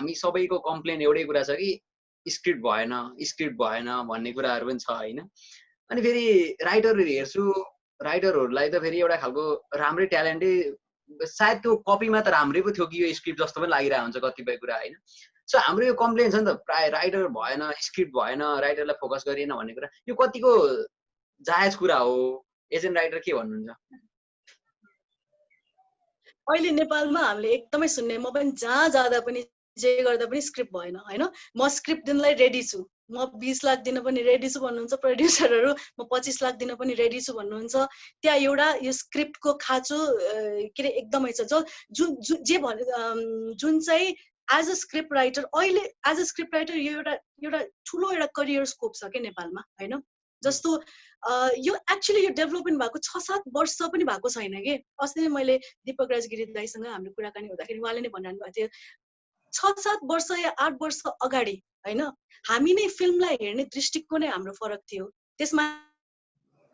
हामी सबैको कम्प्लेन एउटै कुरा छ कि स्क्रिप्ट भएन भन्ने कुराहरू पनि छ हैन। अनि फेरि राइटरहरू हेर्छु, राइटरहरूलाई त फेरि एउटा खालको राम्रै ट्यालेन्टै सायद त्यो कपीमा त राम्रै पो थियो कि यो स्क्रिप्ट जस्तो पनि लागिरहेको हुन्छ कतिपय कुरा हैन। सो हाम्रो यो कम्प्लेन छ नि त प्राय राइटर भएन, स्क्रिप्ट भएन, राइटरलाई फोकस गरिएन भन्ने कुरा, यो कतिको जायज कुरा हो? एजेन्ट राइटर के भन्नुहुन्छ? अहिले नेपालमा हामीले एकदमै सुन्ने, म पनि जहाँ जाँदा पनि जे गर्दा पनि स्क्रिप्ट भएन हैन। म स्क्रिप्ट दिनलाई रेडी छु, म 20 लाख दिन पनि रेडी छु भन्नुहुन्छ प्रड्युसरहरू, म 25 लाख दिन पनि रेडी छु भन्नुहुन्छ। त्यहाँ एउटा यो स्क्रिप्टको खाँचो के अरे एकदमै छ। जुन चाहिँ एज अ स्क्रिप्ट राइटर अहिले एज अ स्क्रिप्ट राइटर यो एउटा ठुलो एउटा करियर स्कोप छ के नेपालमा हैन। जस्तो यो एक्चुअली यो डेभलपमेन्ट भएको 6-7 वर्ष पनि भएको छैन के। अस्ति मैले दीपक राजगिरी दाइसँग हाम्रो कुराकानी हुँदाखेरि उहाँले नै भनिरहनु भएको थियो 6-7 वर्ष या 8 वर्ष अगाडि हैन हामी नै फिल्मलाई हेर्ने दृष्टिकोण नै हाम्रो फरक थियो। त्यसमा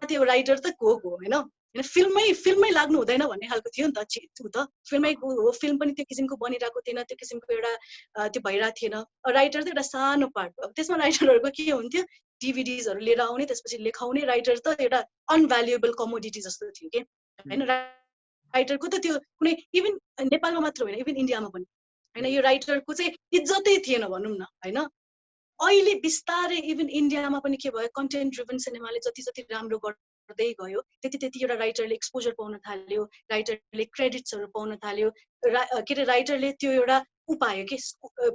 त्यो राइटर त को हैन, फिल्ममै लाग्नु हुँदैन भन्ने खालको थियो नि त। फिल्ममै हो, फिल्म पनि त्यो किसिमको बनिरहेको थिएन, त्यो किसिमको एउटा त्यो भइरहेको थिएन। राइटर त एउटा सानो पार्ट हो। त्यसमा राइटरहरूको के हुन्थ्यो, डिभिडिजहरू लिएर आउने, त्यसपछि लेखाउने। राइटर त एउटा अनभ्यालुएबल कमोडिटी जस्तो थियो के हैन। राइटरको त त्यो कुनै इभन नेपालमा मात्र होइन, इभन इन्डियामा पनि हैन, यो राइटरको चाहिँ इज्जतै थिएन भनौँ न हैन। अहिले बिस्तारै इभन इन्डियामा पनि के भयो, कन्टेन्ट ड्रिभन सिनेमाले जति जति राम्रो गर्दै गयो त्यति एउटा राइटरले एक्सपोजर पाउन थाल्यो, राइटरले क्रेडिट्सहरू पाउन थाल्यो। के अरे राइटरले त्यो एउटा उपायो कि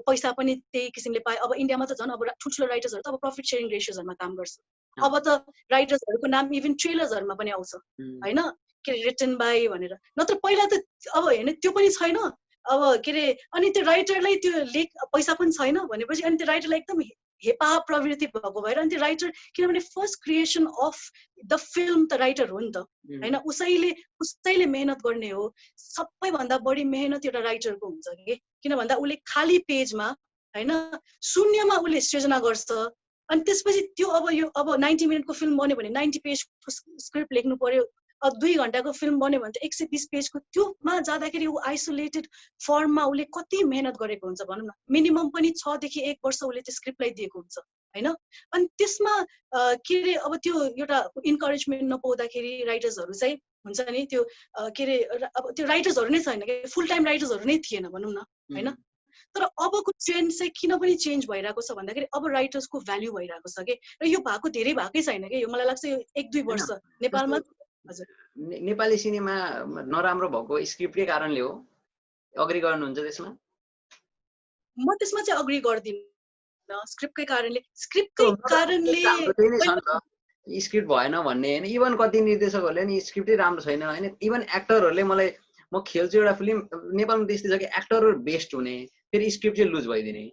पैसा पनि त्यही किसिमले पायो। अब इन्डियामा त झन् अब ठुल्ठुलो राइटर्सहरू त अब प्रफिट सेयरिङ रेसियोजहरूमा काम गर्छ। अब त राइटर्सहरूको नाम इभन ट्रेलर्सहरूमा पनि आउँछ हैन, के अरे रिटन बाई भनेर। नत्र पहिला त अब हेर्ने त्यो पनि छैन। अब के अरे अनि त्यो राइटरलाई त्यो पैसा पनि छैन भनेपछि अनि त्यो राइटरलाई एकदम हेपा प्रवृत्ति भएको भएर अनि त्यो राइटर, किनभने first creation of the film त राइटर हो नि त हैन। उसैले मेहनत गर्ने हो। सबैभन्दा बढी मेहनत एउटा राइटरको हुन्छ कि, किन भन्दा उसले खाली पेजमा हैन शून्यमा उसले सृजना गर्छ। अनि त्यसपछि त्यो अब 90 मिनटको फिल्म बन्यो भने 90 पेजको स्क्रिप्ट लेख्नु पर्यो। 2 घण्टाको फिल्म बन्यो भने त 120 पेजको त्योमा जाँदाखेरि ऊ आइसोलेटेड फर्ममा उसले कति मेहनत गरेको हुन्छ भनौँ न। मिनिमम पनि 6 देखि 1 वर्ष उसले त्यो स्क्रिप्टलाई दिएको हुन्छ हैन। अनि त्यसमा के अरे अब त्यो एउटा इन्करेजमेन्ट नपाउँदाखेरि राइटर्सहरू चाहिँ हुन्छ नि त्यो के अरे अब त्यो राइटर्सहरू नै छैन कि, फुल टाइम राइटर्सहरू नै थिएन भनौँ न हैन। तर अबको ट्रेन्ड चाहिँ किन पनि चेन्ज भइरहेको छ भन्दाखेरि अब राइटर्सको भ्याल्यु भइरहेको छ कि। र यो भएको धेरै भएकै छैन कि, यो मलाई लाग्छ यो 1-2 वर्ष नेपालमा। हजुर, नेपाली सिनेमा नराम्रो भएको स्क्रिप्टकै कारणले हो? अग्री गर्नुहुन्छ त्यसमा? म त्यसमा चाहिँ अग्री गर्दिनँ। स्क्रिप्टकै कारणले स्क्रिप्ट भएन भन्ने हैन। इभन कति निर्देशकहरूले नि स्क्रिप्टै राम्रो छैन हैन। इभन एक्टरहरूले म खेल्छु एउटा फिल्म, नेपालमा त्यस्तै छ कि एक्टरहरू बेस्ट हुने फेरि स्क्रिप्ट चाहिँ लुज भइदिने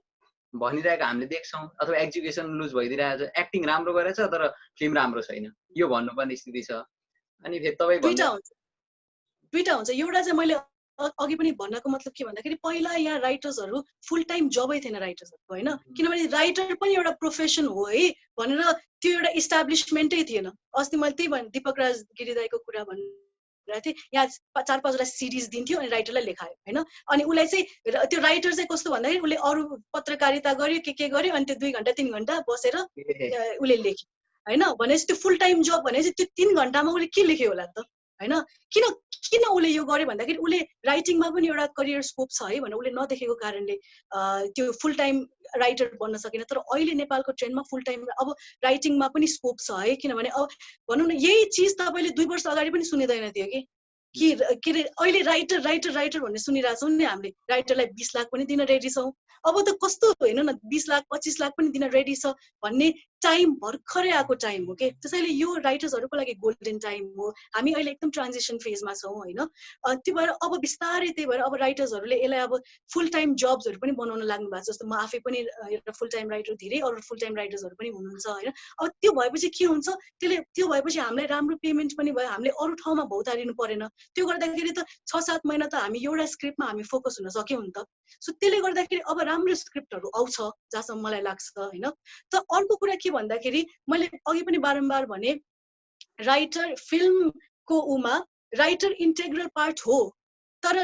भनिरहेको हामीले देख्छौँ, अथवा एक्जिक्युसन लुज भइदिरहेको छ। एक्टिङ राम्रो गरेछ तर फिल्म राम्रो छैन, यो भन्नुपर्ने स्थिति छ। अनि फेरि तपाईँ दुईटा हुन्छ। एउटा चाहिँ मैले अघि पनि भन्नको मतलब के भन्दाखेरि पहिला यहाँ राइटर्सहरू फुल टाइम जबै थिएन राइटर्सहरूको हैन। किनभने राइटर पनि एउटा प्रोफेसन हो है भनेर त्यो एउटा इस्टाब्लिसमेन्टै थिएन। अस्ति मैले त्यही भने दीपक राजगिरी दाइको कुरा भनिरहेको थिएँ। यहाँ 4-5 सिरिज दिन्थ्यो अनि राइटरलाई लेखायो हैन। अनि उसलाई चाहिँ त्यो राइटर चाहिँ कस्तो भन्दाखेरि उसले अरू पत्रकारिता गर्यो, के गर्यो, अनि त्यो 2 घण्टा 3 घण्टा बसेर उसले लेख्यो हैन। भनेपछि त्यो फुल टाइम जब भनेपछि त्यो 3 घण्टामा उसले के लेख्यो होला त हैन। किन उसले यो गर्यो भन्दाखेरि उसले राइटिङमा पनि एउटा करियर स्कोप छ है भनेर उसले नदेखेको कारणले त्यो फुल टाइम राइटर बन्न सकेन। तर अहिले नेपालको ट्रेन्डमा फुल टाइम अब राइटिङमा पनि स्कोप छ है। किनभने अब भनौँ न यही चिज तपाईँले 2 वर्ष अगाडि पनि सुनिँदैन थियो कि के अरे अहिले राइटर भन्ने सुनिरहेछौँ नि हामीले। राइटरलाई 20 लाख पनि दिन रेडी छौँ। अब त कस्तो हेर्नु न 20 लाख 25 लाख पनि दिन रेडी छ भन्ने टाइम भर्खरै आएको टाइम हो कि। त्यसैले यो राइटर्सहरूको लागि गोल्डन टाइम हो। हामी अहिले एकदम ट्रान्जिसन फेजमा छौँ होइन। त्यो भएर अब बिस्तारै त्यही भएर अब राइटर्सहरूले यसलाई अब फुल टाइम जब्सहरू पनि बनाउन लाग्नु भएको छ। जस्तो म आफै पनि एउटा फुल टाइम राइटर, धेरै अरू फुल टाइम राइटर्सहरू पनि हुनुहुन्छ होइन। अब त्यो भएपछि के हुन्छ, त्यो भएपछि हामीलाई राम्रो पेमेन्ट पनि भयो, हामीले अरू ठाउँमा भौतारिनु परेन। त्यो गर्दाखेरि त 6-7 महिना त हामी एउटा स्क्रिप्टमा हामी फोकस हुन सक्यौँ नि त। सो त्यसले गर्दाखेरि अब राम्रो स्क्रिप्टहरू आउँछ जहाँसम्म मलाई लाग्छ होइन। त अर्को कुरा के भन्दाखेरि मैले अघि पनि बारम्बार भने राइटर फिल्मको उमा राइटर इन्टेग्रल पार्ट हो, तर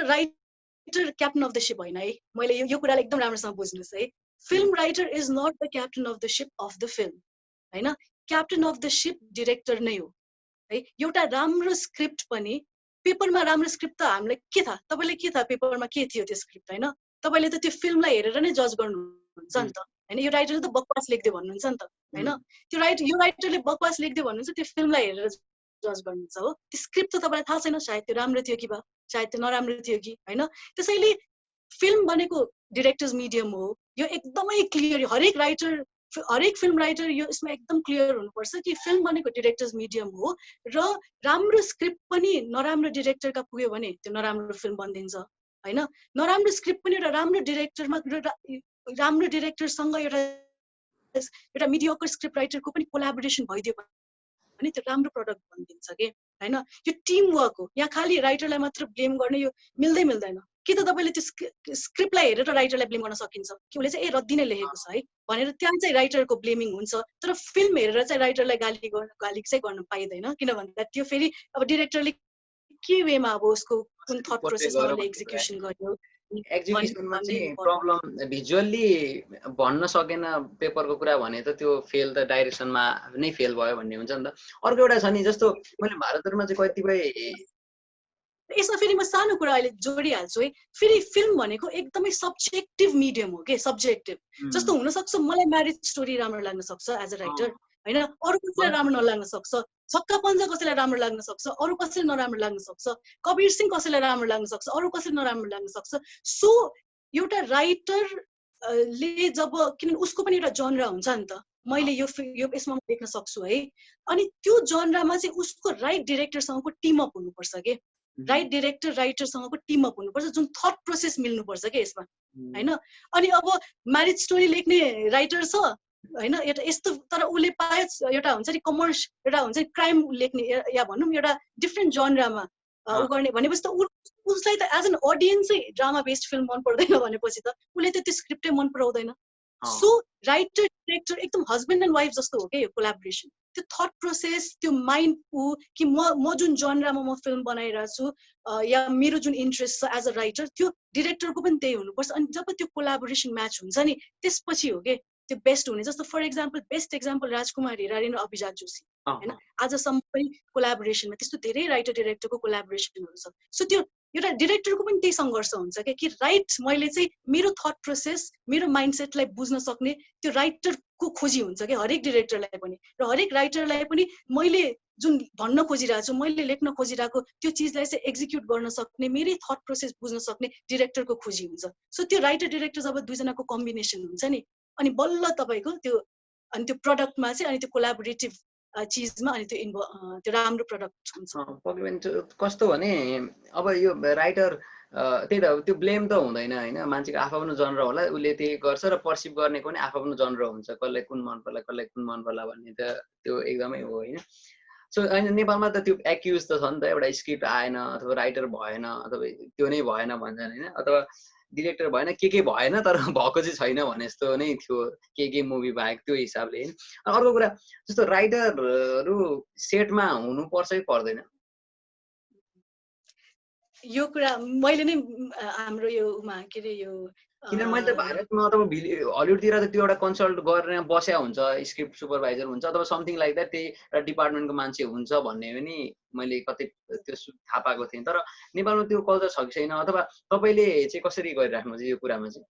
राइटर क्याप्टन अफ द सिप होइन है मैले यो कुरालाई एकदम राम्रोसँग बुझ्नुहोस् है film writer is not the captain of the ship of the film होइन captain of the ship director नै हो है एउटा राम्रो स्क्रिप्ट पनि पेपरमा राम्रो स्क्रिप्ट त हामीलाई के थाहा तपाईँले के थाहा पेपरमा के थियो त्यो स्क्रिप्ट होइन तपाईँले त त्यो फिल्मलाई हेरेर नै जज गर्नुहुन्छ नि त होइन यो राइटरले त बकवास लेख्दै भन्नुहुन्छ नि त होइन यो राइटरले बकवास लेख्दै भन्नुहुन्छ त्यो फिल्मलाई हेरेर जज गर्नुहुन्छ हो त्यो स्क्रिप्ट त तपाईँलाई थाहा छैन सायद त्यो राम्रो थियो कि बा सायद त्यो नराम्रो थियो कि होइन त्यसैले फिल्म भनेको डिरेक्टर्स मिडियम हो यो एकदमै क्लियर हरेक फिल्म राइटर यो यसमा एकदम क्लियर हुनुपर्छ कि फिल्म भनेको डिरेक्टर्स मिडियम हो र राम्रो स्क्रिप्ट पनि नराम्रो डिरेक्टरका पुग्यो भने त्यो नराम्रो फिल्म बनिदिन्छ होइन नराम्रो स्क्रिप्ट पनि एउटा राम्रो डिरेक्टरमा राम्रो डिरेक्टरसँग एउटा मिडियोकर स्क्रिप्ट राइटरको पनि कोलाबोरेसन भइदियो भने त्यो राम्रो प्रडक्ट बनिदिन्छ कि होइन यो टिम वर्क हो यहाँ खालि राइटरलाई मात्र ब्लेम गर्ने यो मिल्दैन कि त तपाईँले त्यो स्क्रिप्टलाई हेरेर राइटरलाई ब्लेम गर्न सकिन्छ कि उसले चाहिँ रद्दी नै लेखेको छ है भनेर त्यहाँ चाहिँ राइटरको ब्लेमिङ हुन्छ तर फिल्म हेरेर चाहिँ राइटरलाई गाली चाहिँ गर्न पाइँदैन किन भन्दा त्यो फेरि अब डिरेक्टरले के वेमा अब उसको कुन थट प्रोसेसमा एक्जिक्युसन गर्यो एक्जिक्युसनमा चाहिँ प्रब्लम भिजुअल्ली भन्न सकेन पेपरको कुरा भने त त्यो फेल त डाइरेक्सनमा नै फेल भयो भन्ने हुन्छ नि त अर्को एउटा छ नि जस्तो मैले भारतमा चाहिँ कतिपय यसमा फेरि म सानो कुरा अहिले जोडिहाल्छु है फेरि फिल्म भनेको एकदमै सब्जेक्टिभ मिडियम हो के सब्जेक्टिभ जस्तो हुनसक्छ मलाई म्यारिज स्टोरी राम्रो लाग्न सक्छ एज अ राइटर होइन अरू कसैलाई राम्रो नलाग्न सक्छ छक्का पन्जा कसैलाई राम्रो लाग्न सक्छ अरू कसैलाई नराम्रो लाग्न सक्छ कबीर सिंह कसैलाई राम्रो लाग्न सक्छ अरू कसैलाई नराम्रो लाग्न सक्छ सो एउटा राइटरले जब किनभने उसको पनि एउटा जनरा हुन्छ नि त मैले यो यसमा देख्न सक्छु है अनि त्यो जनरामा चाहिँ उसको राइट डिरेक्टरसँगको टिम अप हुनुपर्छ के राइट डिरेक्टर राइटरसँगको टिम अप हुनुपर्छ जुन थट प्रोसेस मिल्नुपर्छ कि यसमा होइन अनि अब म्यारिज स्टोरी लेख्ने राइटर छ होइन एउटा यस्तो तर उसले पायो एउटा हुन्छ नि कमर्स एउटा हुन्छ नि क्राइम लेख्ने या भनौँ एउटा डिफ्रेन्ट जनरामा उ गर्ने भनेपछि त उसलाई त एज एन अडियन्सै ड्रामा बेस्ड फिल्म मन पर्दैन भनेपछि त उसले त त्यो स्क्रिप्टै मन पराउँदैन सो राइटर डिरेक्टर एकदम हस्बेन्ड एन्ड वाइफ जस्तो हो क्या यो कोलाबोरेसन त्यो थट प्रोसेस त्यो माइन्ड कि म जुन जनरामा म फिल्म बनाइरहेको छु या मेरो जुन इन्ट्रेस्ट छ एज अ राइटर त्यो डिरेक्टरको पनि त्यही हुनुपर्छ अनि जब त्यो कोलाबोरेसन म्याच हुन्छ नि त्यसपछि हो कि त्यो बेस्ट हुने जस्तो for example best example Rajkumar Hirani र अभिजात जोशी होइन आजसम्म पनि कोलाबोरेसनमा त्यस्तो धेरै राइटर डिरेक्टरको कोलाबोरेसनहरू छ सो त्यो एउटा डिरेक्टरको पनि त्यही सङ्घर्ष हुन्छ कि राइट मैले चाहिँ मेरो थट प्रोसेस मेरो माइन्डसेटलाई बुझ्न सक्ने त्यो राइटरको खोजी हुन्छ कि हरेक डिरेक्टरलाई पनि र हरेक राइटरलाई पनि मैले जुन भन्न खोजिरहेको छु मैले लेख्न खोजिरहेको त्यो चिजलाई चाहिँ एक्जिक्युट गर्न सक्ने मेरै थट प्रोसेस बुझ्न सक्ने डिरेक्टरको खोजी हुन्छ सो त्यो राइटर डिरेक्टर जब दुईजनाको कम्बिनेसन हुन्छ नि अनि बल्ल तपाईँको त्यो अनि त्यो प्रडक्टमा चाहिँ अनि त्यो कोलाबोरेटिभ चिजमा अनि त्यो राम्रो प्रडक्ट हुन्छ कस्तो भने अब यो राइटर त्यही त त्यो ब्लेम त हुँदैन होइन मान्छेको आफ्नो जनर होला उसले त्यही गर्छ र पर्सिभ गर्नेको पनि आफ्नो जनर हुन्छ कसलाई कुन मन पर्ला कसलाई कुन मन पर्ला भन्ने त त्यो एकदमै हो होइन सो होइन नेपालमा त त्यो एक्युज त छ नि त एउटा स्क्रिप्ट आएन अथवा राइटर भएन अथवा त्यो नै भएन भन्छन् होइन अथवा डिरेक्टर भएन के भएन तर भएको चाहिँ छैन भने जस्तो नै थियो के मुभी बाहेक त्यो हिसाबले होइन अर्को कुरा जस्तो राइटरहरू सेटमा हुनुपर्छ कि पर्दैन यो कुरा मैले नै हाम्रो योमा के अरे यो किनभने मैले त भारतमा अथवा हलिउडतिर त त्यो एउटा कन्सल्ट गरेर बस्या हुन्छ स्क्रिप्ट सुपरभाइजर हुन्छ अथवा समथिङ लाइक द्याट त्यही एउटा डिपार्टमेन्टको मान्छे हुन्छ भन्ने पनि मैले कतै त्यो थाहा पाएको थिएँ तर नेपालमा त्यो कल्चर छ कि छैन अथवा तपाईँले चाहिँ कसरी गरिराख्नुहुन्छ यो कुरामा चाहिँ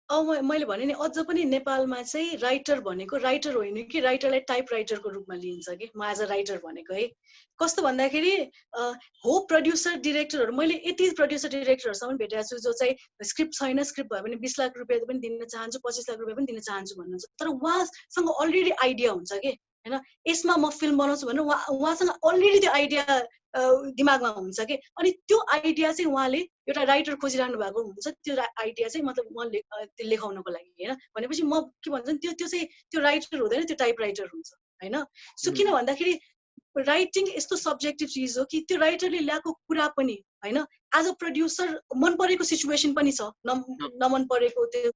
मैले भने नि अझ पनि नेपालमा चाहिँ राइटर भनेको राइटर होइन कि राइटरलाई टाइप राइटरको रूपमा लिइन्छ कि म एज अ राइटर भनेको है कस्तो भन्दाखेरि हो प्रड्युसर डिरेक्टरहरू मैले यति प्रड्युसर डिरेक्टरहरूसँग भेटेको छु जो चाहिँ स्क्रिप्ट छैन स्क्रिप्ट भयो भने 20 लाख रुपियाँ पनि दिन चाहन्छु 25 लाख रुपियाँ पनि दिन चाहन्छु भन्नुहुन्छ तर उहाँसँग अलरेडी आइडिया हुन्छ कि होइन यसमा म फिल्म बनाउँछु भनेर उहाँसँग अलरेडी त्यो आइडिया दिमागमा हुन्छ कि अनि त्यो आइडिया चाहिँ उहाँले एउटा राइटर खोजिरहनु भएको हुन्छ त्यो आइडिया चाहिँ मतलब म लेखाउनको लागि होइन भनेपछि म के भन्छ त्यो चाहिँ त्यो राइटर हुँदैन त्यो टाइप राइटर हुन्छ होइन सो किन भन्दाखेरि राइटिङ यस्तो सब्जेक्टिभ चिज हो कि त्यो राइटरले ल्याएको कुरा पनि होइन एज अ प्रड्युसर मन परेको सिचुएसन पनि छ नमन परेको त्यो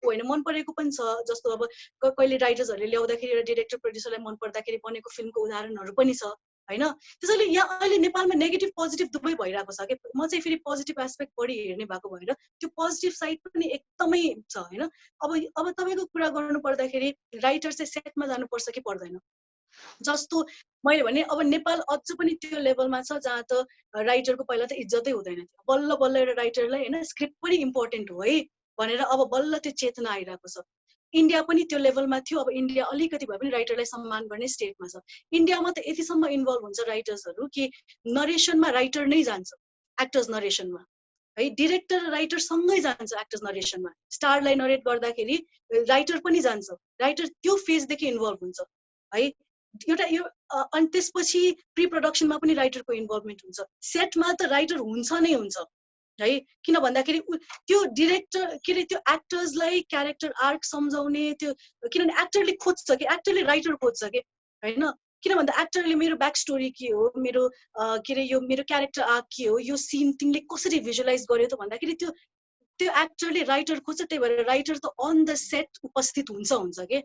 होइन मन परेको पनि छ जस्तो अब कहिले राइटर्सहरूले ल्याउँदाखेरि एउटा डिरेक्टर प्रड्युसरलाई मन पर्दाखेरि बनेको फिल्मको उदाहरणहरू पनि छ हैन। त्यसैले यहाँ अहिले नेपालमा नेगेटिभ पोजिटिभ दुवै भइरहेको छ के। म चाहिँ फेरि पोजिटिभ एस्पेक्ट बढी हेर्ने भएको भएर त्यो पोजिटिभ साइड पनि एकदमै छ हैन। अब तपाईँको कुरा गर्नु पर्दाखेरि राइटर चाहिँ सेटमा जानुपर्छ कि पर्दैन। जस्तो मैले भने अब नेपाल अझ पनि त्यो लेभलमा छ जहाँ त राइटरको पहिला त इज्जतै हुँदैन थियो। बल्ल बल्ल एउटा राइटरलाई हैन स्क्रिप्ट पनि इम्पोर्टेन्ट हो है भनेर अब बल्ल त्यो चेतना आइरहेको छ। इन्डिया पनि त्यो लेभलमा थियो, अब इन्डिया अलिकति भए पनि राइटरलाई सम्मान गर्ने स्टेटमा छ। इन्डियामा त यतिसम्म इन्भल्भ हुन्छ राइटर्सहरू कि नरेसनमा राइटर नै जान्छ, एक्टर्स नरेसनमा है। डिरेक्टर राइटर सँगै जान्छ एक्टर्स नरेसनमा। स्टारलाई नरेट गर्दाखेरि राइटर पनि जान्छ, राइटर त्यो फेजदेखि इन्भल्भ हुन्छ है। एउटा यो अनि त्यसपछि प्री प्रडक्सनमा पनि राइटरको इन्भल्भमेन्ट हुन्छ। सेटमा त राइटर हुन्छ नै हुन्छ है। किन भन्दाखेरि त्यो डिरेक्टर के अरे त्यो एक्टर्सलाई क्यारेक्टर आर्क सम्झाउने त्यो, किनभने एक्टरले खोज्छ कि एक्टरले राइटर खोज्छ कि हैन। किन भन्दा एक्टरले मेरो ब्याक स्टोरी के हो, मेरो के अरे यो मेरो क्यारेक्टर आर्क के हो, यो सिन तिमीले कसरी भिजुअलाइज गर्यो त भन्दाखेरि त्यो एक्टरले राइटर खोज्छ। त्यही भएर राइटर त अन द सेट उपस्थित हुन्छ के।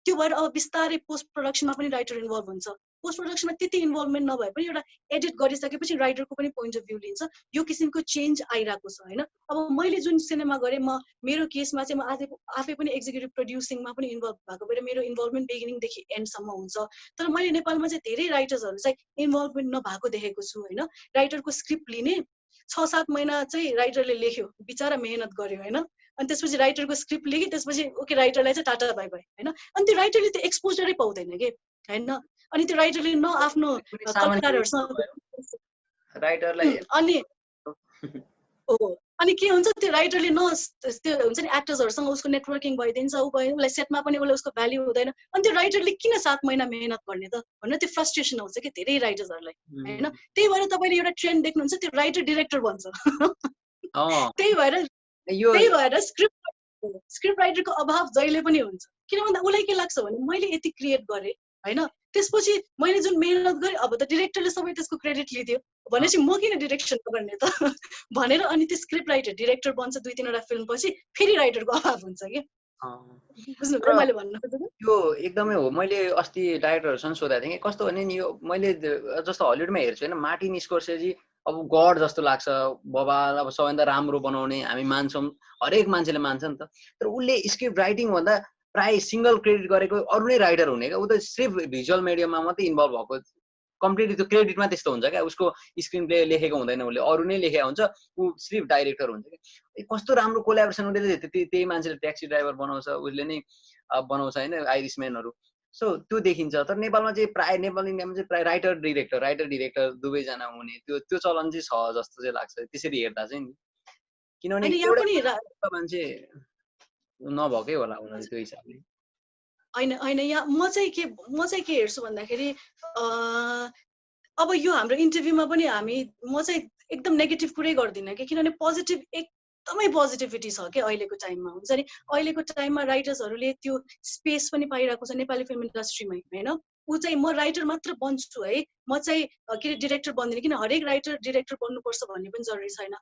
त्यो भएर अब बिस्तारै पोस्ट प्रडक्सनमा पनि राइटर इन्भल्भ हुन्छ। पोस्ट प्रडक्सनमा त्यति इन्भल्भमेन्ट नभए पनि एउटा एडिट गरिसकेपछि राइटरको पनि पोइन्ट अफ भ्यू लिन्छ। यो किसिमको चेन्ज आइरहेको छ हैन। अब मैले जुन सिनेमा गरेँ, मेरो केसमा चाहिँ म आफै पनि एक्जिक्युटिभ प्रड्युसिङमा पनि इन्भल्भ भएको भएर मेरो इन्भल्भमेन्ट बिगिनिङदेखि एन्डसम्म हुन्छ। तर मैले नेपालमा चाहिँ धेरै राइटर्सहरू चाहिँ इन्भल्भमेन्ट नभएको देखेको छु हैन। राइटरको स्क्रिप्ट लिने 6-7 महिना चाहिँ राइटरले लेख्यो, बिचारा मेहनत गर्यो हैन। अनि त्यसपछि राइटरको स्क्रिप्ट लेख्यो, त्यसपछि ओके राइटरलाई चाहिँ टाटा बाई बाई हैन। अनि त्यो राइटरले त्यो एक्सपोजरै पाउँदैन के हैन। अनि त्यो राइटरले न आफ्नो कलाकारहरुसँग राइटरलाई अनि हो अनि के हुन्छ, त्यो राइटरले न त्यो हुन्छ नि एक्टर्सहरुसँग उसको नेटवर्किङ भइदिन्छ, उसलाई सेटमा पनि उसको भ्याल्यु हुँदैन। अनि त्यो राइटरले किन 7 महिना मेहनत गर्ने त भनेर त्यो फ्रस्ट्रेसन आउँछ कि धेरै राइटर्सहरुलाई हैन। त्यही भएर तपाईले एउटा ट्रेन्ड देख्नुहुन्छ, त्यो राइटर डिरेक्टर बन्छ। त्यही भएर स्क्रिप्ट राइटरको अभाव जहिले पनि हुन्छ। किन भन्दा उसलाई के लाग्छ भने मैले यति क्रिएट गरेँ हैन, त्यसपछि मैले जुन मेहनत गरेँ अब त डिरेक्टरले सबै त्यसको क्रेडिट लिदियो भनेपछि म किन डिरेक्सन गर्ने त भनेर अनि त्यो स्क्रिप्ट राइटर डिरेक्टर बन्छ। 2-3 वटा फिल्म पछि फेरि राइटरको अभाव हुन्छ के। बुझ्नुभयो मैले भन्नु खोजेको? यो एकदमै हो। मैले अस्ति डाइरेक्टरहरुसँग सोधेको थिएँ कि कस्तो भने नि यो मैले जस्तो हलिउडमा हेर्छु हैन, मार्टिन स्कोर्सेजी अब गड जस्तो लाग्छ, बबाल अब सबैभन्दा राम्रो बनाउने हामी मान्छौँ, हरेक मान्छेले मान्छ नि त। तर उसले स्क्रिप्ट राइटिङ भन्दा प्राय सिंगल क्रेडिट गरेको अरु नै राइटर हुने क्या। उ त सिर्फ भिजुअल मिडियममा मात्रै इन्भल्भ भएको, कम्प्लिटली त्यो क्रेडिटमा त्यस्तो हुन्छ क्या। उसको स्क्रिन प्ले लेखेको हुँदैन, उसले अरु नै लेखेको हुन्छ, उ सिर्फ डाइरेक्टर हुन्छ क्या। कस्तो राम्रो कोल्याबोरेसन उसले त्यही मान्छेले ट्याक्सी ड्राइभर बनाउँछ, उसले नै बनाउँछ हैन, आइरिसम्यानहरु। सो त्यो देखिन्छ। तर नेपालमा चाहिँ प्राय नेपाली इन्डियामा चाहिँ प्राय राइटर डिरेक्टर दुवै जना हुने त्यो चलन चाहिँ छ जस्तो चाहिँ लाग्छ त्यसरी हेर्दा चाहिँ नि। किनभने एउटा मान्छे नभकै होला उनीहरु त्यो हिसाबले। हैन यहाँ म चाहिँ के हेर्छु भन्दाखेरि अब यो हाम्रो इन्टरभ्यूमा पनि म चाहिँ एकदम नेगेटिभ कुरै गर्दिनँ कि, किनभने पोजिटिभ एकदमै पोजिटिभिटी छ के अहिलेको टाइममा। हुन्छ नि अहिलेको टाइममा राइटर्सहरूले त्यो स्पेस पनि पाइरहेको छ नेपाली फिल्म इन्डस्ट्रीमै हैन। ऊ चाहिँ म राइटर मात्र बन्छु है, म चाहिँ के अरे डिरेक्टर बन्दिनँ, किन हरेक राइटर डिरेक्टर बन्नुपर्छ भन्ने पनि जरुरी छैन।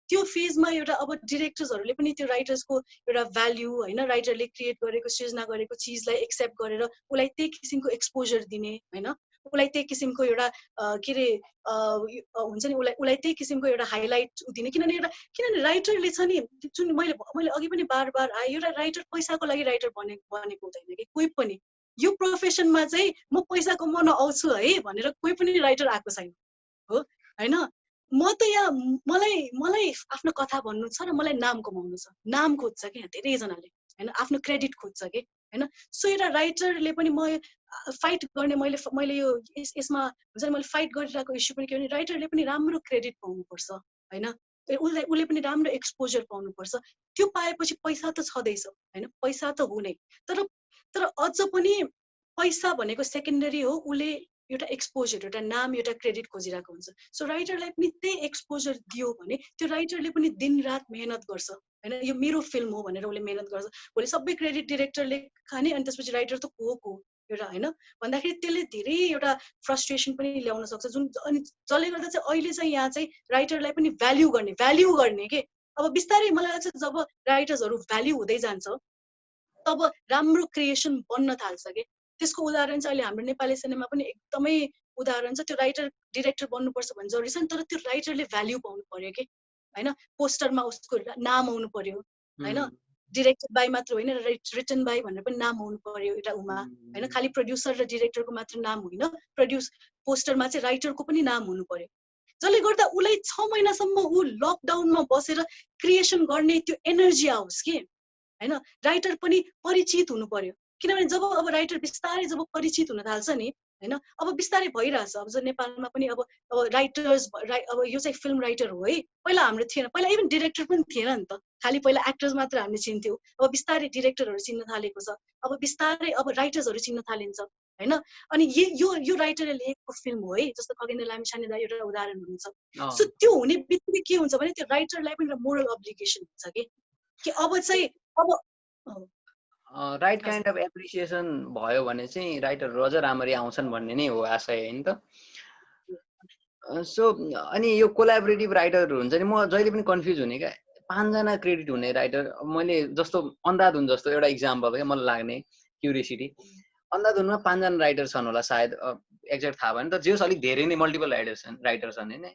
त्यो फेजमा एउटा अब डिरेक्टर्सहरूले पनि त्यो राइटर्सको एउटा भ्याल्यु हैन, राइटरले क्रिएट गरेको सृजना गरेको चिजलाई एक्सेप्ट गरेर उसलाई त्यही किसिमको एक्सपोजर दिने हैन, उसलाई त्यही किसिमको एउटा के अरे हुन्छ नि उसलाई त्यही किसिमको एउटा हाइलाइट दिने। किनभने राइटरले छ नि जुन मैले अघि पनि बार बार एउटा राइटर पैसाको लागि राइटर बनेको हुँदैन कि कोही पनि। यो प्रोफेसनमा चाहिँ म पैसा कमाउन आउँछु है भनेर कोही पनि राइटर आएको छैन हो हैन। म त यहाँ मलाई आफ्नो कथा भन्नु छ र मलाई नाम कमाउनु छ, नाम खोज्छ कि यहाँ धेरैजनाले हैन, आफ्नो क्रेडिट खोज्छ कि हैन। सो एउटा राइटरले पनि म फाइट गर्ने मैले यो यसमा हुन्छ नि मैले फाइट गरिरहेको इस्यु पनि के भने राइटरले पनि राम्रो क्रेडिट पाउनुपर्छ हैन, उसले पनि राम्रो एक्सपोजर पाउनुपर्छ। त्यो पाएपछि पैसा त छँदैछ हैन, पैसा त हुने। तर अझ पनि पैसा भनेको सेकेन्डरी हो, उसले एउटा एक्सपोजर एउटा नाम एउटा क्रेडिट खोजिरहेको हुन्छ। सो राइटरलाई पनि त्यही एक्सपोजर दियो भने त्यो राइटरले पनि दिनरात मेहनत गर्छ हैन, यो मेरो फिल्म हो भनेर उसले मेहनत गर्छ। भोलि सबै क्रेडिट डिरेक्टरले खाने अनि त्यसपछि राइटर त को एउटा हैन भन्दाखेरि त्यसले धेरै एउटा फ्रस्ट्रेसन पनि ल्याउन सक्छ। अनि जसले गर्दा चाहिँ अहिले चाहिँ यहाँ चाहिँ राइटरलाई पनि भ्याल्यु गर्ने के। अब बिस्तारै मलाई लाग्छ जब राइटर्सहरू भ्याल्यु हुँदै जान्छ तब राम्रो क्रिएसन बन्न थाल्छ के। त्यसको उदाहरण चाहिँ अहिले हाम्रो नेपाली सिनेमा पनि एकदमै उदाहरण छ त्यो राइटर डिरेक्टर बन्नुपर्छ भन्ने जरुरी छैन तर त्यो राइटरले भ्याल्यु पाउनु पर्यो के हैन पोस्टरमा उसको नाम आउनु पर्यो हैन डिरेक्टेड बाई मात्र होइन रिटन बाई भनेर पनि नाम आउनु पर्यो एउटा उमा हैन खालि प्रोड्युसर र डिरेक्टरको मात्र नाम होइन पोस्टरमा चाहिँ राइटरको पनि नाम हुनु पर्यो जसले गर्दा उसलाई 6 महिनासम्म ऊ लकडाउनमा बसेर क्रिएसन गर्ने त्यो एनर्जी आओस् के हैन राइटर पनि परिचित हुनु पर्यो किनभने जब अब राइटर बिस्तारै जब परिचित हुन थाल्छ नि हैन अब बिस्तारै भइरहेछ अब जो नेपालमा पनि अब राइटर्स अब यो चाहिँ फिल्म राइटर हो है पहिला हाम्रो थिएन पहिला इभन डिरेक्टर पनि थिएन नि त खालि पहिला एक्टर्स मात्र हामीले चिन्थ्यौं अब बिस्तारै डिरेक्टरहरू चिन्न थालेको छ अब बिस्तारै अब राइटर्सहरू चिन्न थालिन्छ हैन अनि यो राइटरले लेखेको फिल्म हो है जस्तो खगेन्द्र लामिछाने दाइ एउटा उदाहरण हुनुहुन्छ सो त्यो हुने बित्तिकै के हुन्छ भने त्यो राइटरलाई पनि एउटा मोरल अब्लिगेसन हुन्छ कि अब चाहिँ अब राइट काइन्ड अफ एप्रिसिएसन भयो भने चाहिँ राइटरहरू अझ राम्ररी आउँछन् भन्ने नै हो आशय हैन त सो अनि यो कोलाबोरेटिभ राइटरहरू हुन्छ नि म जहिले पनि कन्फ्युज हुने क्या 5 जना क्रेडिट हुने राइटर मैले जस्तो अन्धाधुन जस्तो एउटा इक्जाम्पल क्या मलाई लाग्ने क्युरियोसिटी अन्धाधुनमा 5 जना राइटर छन् होला सायद एक्ज्याक्ट थाहा भएन तर जे होस् अलिक धेरै नै मल्टिपल राइटर छन् हैन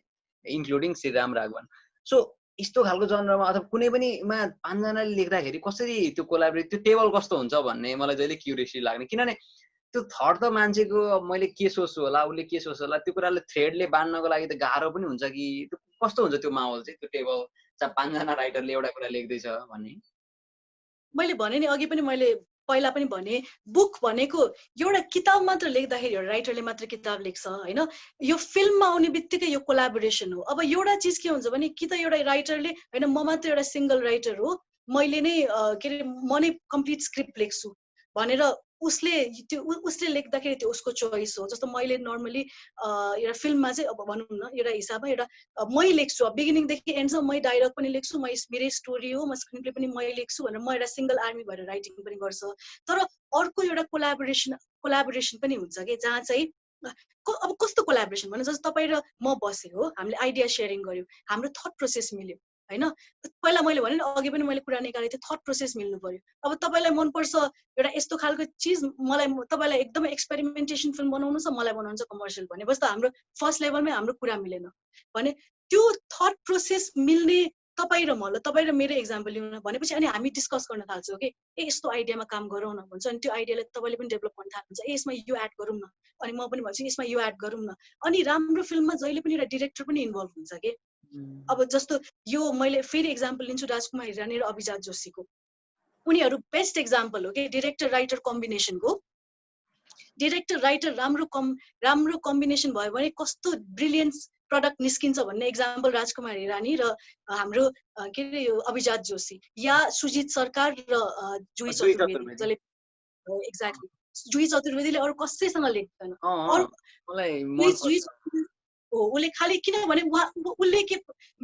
इन्क्लुडिङ श्रीराम राघवन सो यस्तो खालको जनरमा अथवा कुनै पनि मा 5 जनाले लेख्दाखेरि कसरी त्यो कोलाबोरेट त्यो टेबल कस्तो हुन्छ भन्ने मलाई जहिले क्युरियोसिटी लाग्ने किनभने त्यो थट त मान्छेको मैले के सोच्छु होला उसले के सोच्छु होला त्यो कुराले थ्रेडले बाँड्नको लागि त गाह्रो पनि हुन्छ कि त्यो कस्तो हुन्छ त्यो माहौल चाहिँ त्यो टेबल 5 जना राइटरले एउटा कुरा लेख्दैछ भन्ने मैले भने नि अघि पनि मैले पहिला पनि भने बुक भनेको एउटा किताब मात्र लेख्दाखेरि एउटा राइटरले मात्र किताब लेख्छ हैन यो फिल्ममा आउने बित्तिकै यो कोलाबोरेसन हो अब एउटा चीज के हुन्छ भने कि त एउटा राइटरले हैन म मात्र एउटा सिंगल राइटर हो मैले नै के रे म नै कम्प्लिट स्क्रिप्ट लेख्छु भनेर उसले लेख्दाखेरि त्यो उसको चोइस हो जस्तो मैले नर्मली एउटा फिल्ममा चाहिँ अब भनौँ न एउटा हिसाबमा एउटा मै लेख्छु बिगिनिङदेखि एन्डसम्म मै डायलग पनि लेख्छु मेरै स्टोरी हो म स्क्रिन प्ले पनि मै लेख्छु भनेर म एउटा सिंगल आर्मी भएर राइटिङ पनि गर्छ तर अर्को एउटा कोलाबोरेसन पनि हुन्छ कि जहाँ चाहिँ अब कस्तो कोलाबोरेसन भने जस्तो तपाईँ र म बसेँ हो हामीले आइडिया सेयरिङ गर्यौँ हाम्रो थट प्रोसेस मिल्यो हैन पहिला मैले भने नि अघि पनि मैले कुरा निकालेको थिएँ थट प्रोसेस मिल्नु पर्यो अब तपाईँलाई मनपर्छ एउटा यस्तो खालको चिज मलाई तपाईँलाई एकदमै एक्सपेरिमेन्टेसन फिल्म बनाउनु छ मलाई बनाउनु छ कमर्सियल भने बस त हाम्रो फर्स्ट लेभलमै हाम्रो कुरा मिलेन भने त्यो थट प्रोसेस मिल्ने तपाईँ र म तपाईँ र मेरो एक्जाम्पल लिउँ भनेपछि अनि हामी डिस्कस गर्न थाल्छौँ कि यस्तो आइडियामा काम गरौँ न भन्छ अनि त्यो आइडियालाई तपाईँले पनि डेभलप गर्न थाल्नुहुन्छ यसमा यो एड गरौँ न अनि म पनि भन्छु यसमा यो एड गरौँ न अनि राम्रो फिल्ममा जहिले पनि एउटा डिरेक्टर पनि इन्भल्भ हुन्छ कि अब जस्तो यो मैले फेरि एक्जाम्पल लिन्छु राजकुमार हिरानी र अभिजात जोशीको उनीहरू बेस्ट एक्जाम्पल हो कि डिरेक्टर राइटर कम्बिनेसनको डिरेक्टर राइटर राम्रो कम्बिनेसन भयो भने कस्तो ब्रिलियन्स प्रडक्ट निस्किन्छ भन्ने एक्जाम्पल राजकुमार हिरानी र हाम्रो के अरे यो अभिजात जोशी या सुजित सरकार र जुही चतुर्वेदी जसले एक्ज्याक्टली जुही चतुर्वेदीले अरू कसैसँग लेख्दैन उसले खालि किनभने उसले के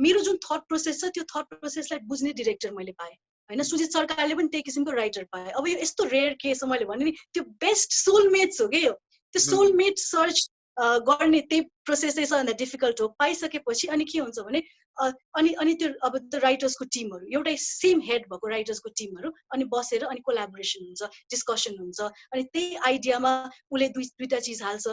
मेरो जुन थट प्रोसेस छ त्यो थट प्रोसेसलाई बुझ्ने डिरेक्टर मैले पाएँ हैन सुजित सरकारले पनि त्यही किसिमको राइटर पाए अब यो यस्तो रेयर केस हो मैले भने नि त्यो बेस्ट सोलमेट्स हो के यो त्यो सोलमेट सर्च गर्ने त्यही प्रोसेस चाहिँ सबभन्दा डिफिकल्ट हो पाइसकेपछि अनि के हुन्छ भने अनि त्यो अब त्यो राइटर्सको टिमहरू एउटै सेम हेड भएको राइटर्सको टिमहरू अनि बसेर अनि कोलाबोरेसन हुन्छ डिस्कसन हुन्छ अनि त्यही आइडियामा उसले दुईटा चिज हाल्छ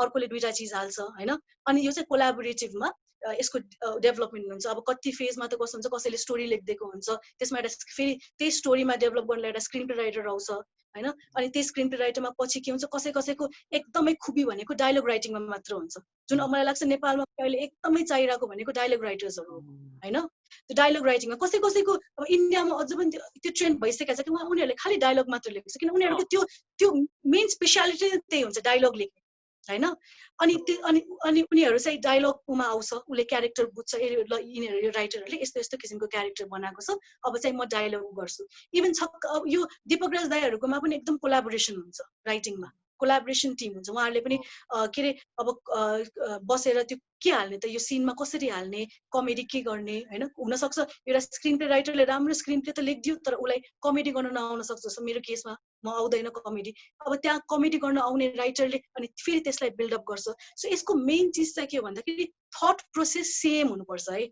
अर्कोले दुईटा चिज हाल्छ हैन अनि यो चाहिँ कोलाबोरेटिभमा यसको डेभलपमेन्ट हुन्छ अब कति फेजमा त कस्तो हुन्छ कसैले स्टोरी लेखिदिएको हुन्छ त्यसमा एउटा फेरि त्यही स्टोरीमा डेभलप गर्नलाई एउटा स्क्रिन प्ले राइटर आउँछ हैन अनि त्यही स्क्रिन प्ले राइटरमा पछि के हुन्छ कसैको एकदमै खुबी भनेको डायलग राइटिङमा मात्र हुन्छ जुन मलाई लाग्छ नेपालमा अहिले एकदमै चाहिरहेको भनेको डायलग राइटर्सहरू हैन त्यो डायलग राइटिङमा कसैको अब इन्डियामा अझ पनि त्यो ट्रेन्ड भइसकेको छ कि उनीहरूले खालि डायलग मात्र लेख्छ किन उनीहरूको त्यो मेन स्पेसियालिटी त्यही हुन्छ डायलग लेख्ने हैन अनि उनीहरू चाहिँ डायलगमा आउँछ उसले क्यारेक्टर बुझ्छ यिनीहरू राइटरहरूले यस्तो यस्तो किसिमको क्यारेक्टर बनाएको छ अब चाहिँ म डायलग गर्छु इभन यो दीपक राज दाईहरूकोमा पनि एकदम कोलाबोरेसन हुन्छ राइटिङमा कोलाबोरेसन टिम हुन्छ उहाँहरूले पनि के अरे अब बसेर त्यो के हाल्ने त यो सिनमा कसरी हाल्ने कमेडी के गर्ने हैन हुनसक्छ एउटा स्क्रिन प्ले राइटरले राम्रो स्क्रिन प्ले त लेखिदियो तर उसलाई कमेडी गर्न नआउन सक्छ जस्तो मेरो केसमा म आउँदैन कमेडी अब त्यहाँ कमेडी गर्न आउने राइटरले अनि फेरि त्यसलाई बिल्डअप गर्छ सो यसको मेन चिज चाहिँ के हो भन्दाखेरि थट प्रोसेस सेम हुनुपर्छ है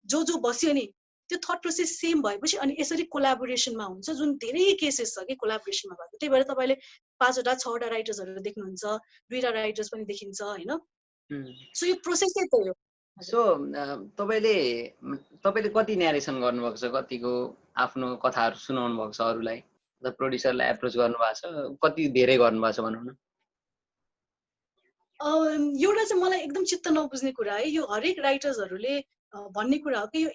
जो बस्यो नि त्यो थट प्रोसेस सेम भएपछि अनि यसरी कोलाबोरेसनमा हुन्छ, जुन धेरै केसेस छ कि कोलाबोरेसनमा भएको। त्यही भएर तपाईँले 5वटा 6वटा राइटर्सहरू देख्नुहुन्छ, 2टा राइटर्स पनि देखिन्छ होइन। सो यो प्रोसेसै त्यही हो। सो तपाईँले कति न्यारेसन गर्नुभएको छ, कतिको आफ्नो कथाहरू सुनाउनु भएको छ अरूलाई, प्रोड्युसरलाई एप्रोच गर्नुभएको छ, कति धेरै गर्नुभएको छ भनौँ न? एउटा चाहिँ मलाई एकदम चित्त नबुझ्ने कुरा है, यो हरेक राइटर्सहरूले भन्ने कुरा हो कि यो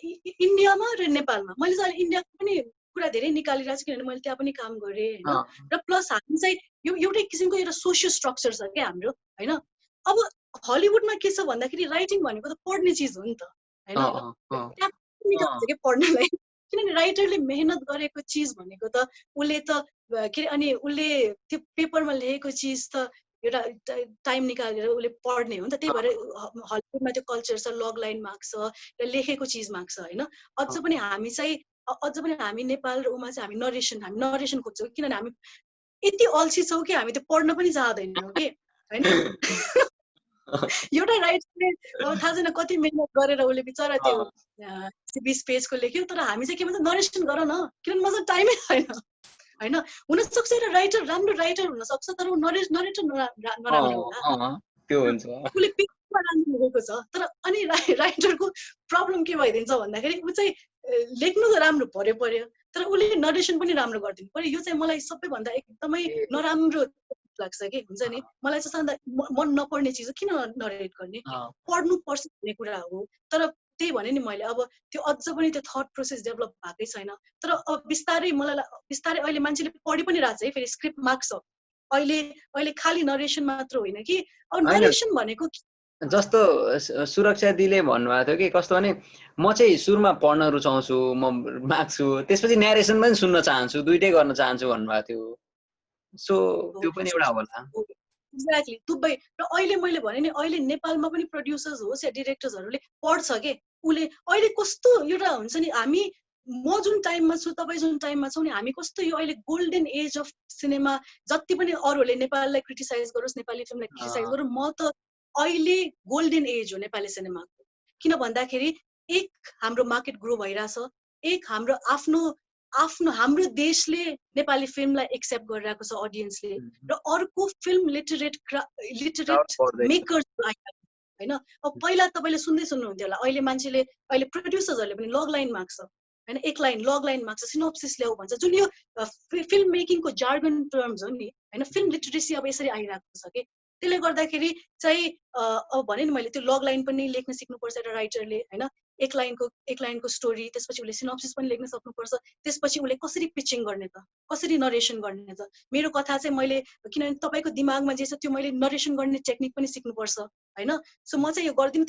इन्डियामा र नेपालमा, मैले चाहिँ अहिले इन्डियाको पनि कुरा धेरै निकालिरहेको छु किनभने मैले त्यहाँ पनि काम गरेँ होइन। र प्लस हामी चाहिँ यो एउटै किसिमको एउटा सोसियल स्ट्रक्चर छ क्या हाम्रो होइन। अब हलिउडमा के छ भन्दाखेरि राइटिङ भनेको त पढ्ने चिज हो नि त होइन, निकाल्छ क्या पढ्नलाई, किनभने राइटरले मेहनत गरेको चिज भनेको त उसले त के अरे अनि उसले त्यो पेपरमा लेखेको चिज त एउटा टाइम निकालेर उसले पढ्ने हो नि त। त्यही भएर हलिउडमा त्यो कल्चर छ, लग लाइन माग्छ र लेखेको चिज माग्छ होइन। अझ पनि हामी नेपाल र उमा चाहिँ हामी नरेसन खोज्छौँ किनभने हामी यति अल्छी छौँ कि हामी त्यो पढ्न पनि चाहँदैनौँ कि होइन। एउटा राइटरले अब थाहा छैन कति मेहनत गरेर उसले बिचरा त्यो 20 पेजको लेख्यो, तर हामी चाहिँ के भन्छ नरेसन गर न, किनभने मसँग टाइमै छैन होइन। हुनसक्छ एउटा राइटर राम्रो राइटर हुनसक्छ तर ऊ नरेटर नराम्रो होला, उसले पेजमा राम्रो लेखेको छ तर अनि राइटरको प्रब्लम के भइदिन्छ भन्दाखेरि ऊ चाहिँ लेख्नु त राम्रो पर्यो तर उसले नरेसन पनि राम्रो गरिदिनु पर्यो। यो चाहिँ मलाई सबैभन्दा एकदमै नराम्रो लाग्छ कि हुन्छ नि। मलाई चाहिँ सबभन्दा मन नपर्ने चिज किन नरेट गर्ने, पढ्नु पर्छ भन्ने कुरा हो। तर त्यही भने नि मैले अब त्यो अझ पनि त्यो थट प्रोसेस डेभलप भएकै छैन। तर अब बिस्तारै अहिले मान्छेले पढि पनि रहेछ है, फेरि स्क्रिप्ट माग्छ अहिले खालि नरेसन मात्र होइन कि। अब नरेसन भनेको जस्तो सुरक्षा दिले भन्नुभएको थियो कि कस्तो भने म चाहिँ सुरुमा पढ्न रुचाउँछु, म माग्छु, त्यसपछि न्यारेसन पनि सुन्न चाहन्छु, दुइटै गर्न चाहन्छु भन्नुभएको थियो। सो त्यो पनि एउटा होला। एक्ज्याक्टली दुबै। र अहिले मैले भने नि अहिले नेपालमा पनि प्रड्युसर्स होस् या डिरेक्टर्सहरूले पढ्छ के। उसले अहिले कस्तो एउटा हुन्छ नि, हामी म जुन टाइममा छु तपाईँ जुन टाइममा छौँ नि, हामी कस्तो यो अहिले गोल्डन एज अफ सिनेमा, जति पनि अरूहरूले नेपाललाई क्रिटिसाइज गरोस्, नेपाली फिल्मलाई क्रिटिसाइज गरोस्, म त अहिले गोल्डन एज हो नेपाली सिनेमाको। किन भन्दाखेरि एक हाम्रो मार्केट ग्रो भइरहेछ, एक हाम्रो देशले नेपाली फिल्मलाई एक्सेप्ट गरिरहेको छ अडियन्सले, र अर्को फिल्म लिटरेट मेकर्स होइन। अब पहिला तपाईँले सुन्नुहुन्थ्यो होला, अहिले मान्छेले अहिले प्रड्युसर्सहरूले पनि लग लाइन माग्छ होइन, एक लाइन लग लाइन माग्छ, सिनोप्सिस ल्याऊ भन्छ, जुन यो फिल्म मेकिङको जार्गन टर्म्स हो नि होइन। फिल्म लिटरेसी अब यसरी आइरहेको छ कि त्यसले गर्दाखेरि चाहिँ अब भने नि मैले त्यो लग लाइन पनि लेख्न सिक्नुपर्छ एउटा राइटरले होइन। एक लाइनको स्टोरी, त्यसपछि उसले सिनोप्सिस पनि लेख्न सक्नुपर्छ, त्यसपछि उसले कसरी पिचिङ गर्ने त, कसरी नरेसन गर्ने त। मेरो कथा चाहिँ मैले किनभने तपाईँको दिमागमा जे छ त्यो मैले नरेसन गर्ने टेक्निक पनि सिक्नुपर्छ होइन। सो म चाहिँ यो गर्दिनँ,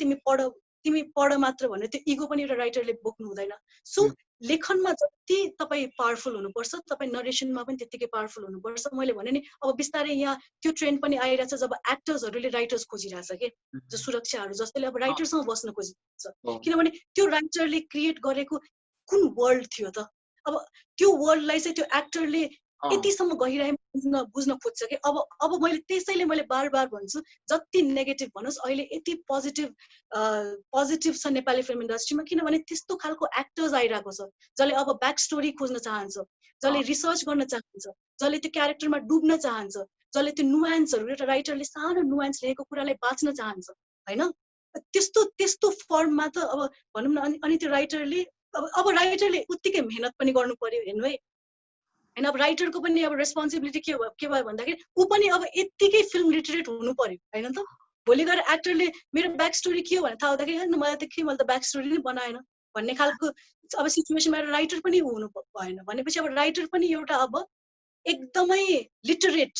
तिमी पढ मात्र भन्ने त्यो इगो पनि एउटा राइटरले बोक्नु हुँदैन। सो लेखनमा जति तपाईँ पावरफुल हुनुपर्छ, तपाईँ नरेसनमा पनि त्यत्तिकै पावरफुल हुनुपर्छ। मैले भने नि अब बिस्तारै यहाँ त्यो ट्रेन्ड पनि आइरहेछ जब एक्टर्सहरूले राइटर्स खोजिरहेछ कि, जो सुरक्षाहरू जसले अब राइटरसँग बस्न खोजिरहेछ, किनभने त्यो राइटरले क्रिएट गरेको कुन वर्ल्ड थियो त। अब त्यो वर्ल्डलाई चाहिँ त्यो एक्टरले यतिसम्म गहिराइमा बुझ्न खोज्छ कि अब त्यसैले मैले बार भन्छु, जति नेगेटिभ भनोस् अहिले यति पोजिटिभ छ नेपाली फिल्म इन्डस्ट्रीमा, किनभने त्यस्तो खालको एक्टर्स आइरहेको छ जसले अब ब्याक स्टोरी खोज्न चाहन्छ, जसले रिसर्च गर्न चाहन्छ, जसले त्यो क्यारेक्टरमा डुब्न चाहन्छ, जसले त्यो नुवान्सहरू एउटा राइटरले सानो नुवान्स लेखेको कुरालाई बाँच्न चाहन्छ होइन। त्यस्तो फर्ममा त अब भनौँ न। अनि त्यो राइटरले अब राइटरले उत्तिकै मेहनत पनि गर्नु पर्यो हेर्नु है होइन। अब राइटरको पनि अब रेस्पोन्सिबिलिटी के भयो भन्दाखेरि ऊ पनि अब यत्तिकै फिल्म लिटरेट हुनु पर्यो होइन त। भोलि गएर एक्टरले मेरो ब्याक स्टोरी के हो भनेर थाहा हुँदाखेरि मलाई त के, मैले त ब्याक स्टोरी नै बनाएन भन्ने खालको अब सिचुएसनमा राइटर पनि हुनु भएन भनेपछि अब राइटर पनि एउटा अब एकदमै लिटरेट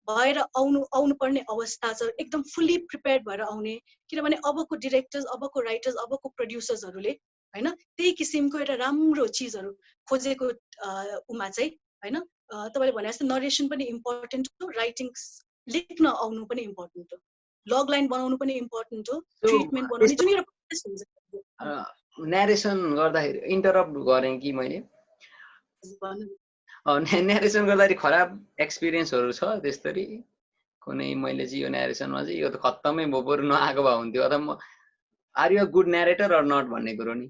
भएर आउनु पर्ने अवस्था छ, एकदम फुल्ली प्रिपेयर्ड भएर आउने। किनभने अबको डिरेक्टर्स, अबको राइटर्स, अबको प्रड्युसर्सहरूले होइन त्यही किसिमको एउटा राम्रो चिजहरू खोजेको उमा चाहिँ होइन। तपाईँले भने जस्तो नरेसन पनि इम्पोर्टेन्ट हो, राइटिङ लेख्न आउनु पनि इम्पोर्टेन्ट हो, लग लाइन बनाउनु पनि इम्पोर्टेन्ट हो, ट्रिटमेन्ट बनाउनु जुन एउटा प्रोसेस हुन्छ। न्यारेसन गर्दाखेरि इन्टरप्ट गरेँ कि मैले, न्यारेसन गर्दाखेरि खराब एक्सपिरियन्सहरू छ त्यस्तरी कुनै? मैले चाहिँ यो न्यारेसनमा चाहिँ यो त खत्तमै भयो, बरु नआएको भए हुन्थ्यो, अथवा म are you a good narrator or not भन्ने कुरो नि।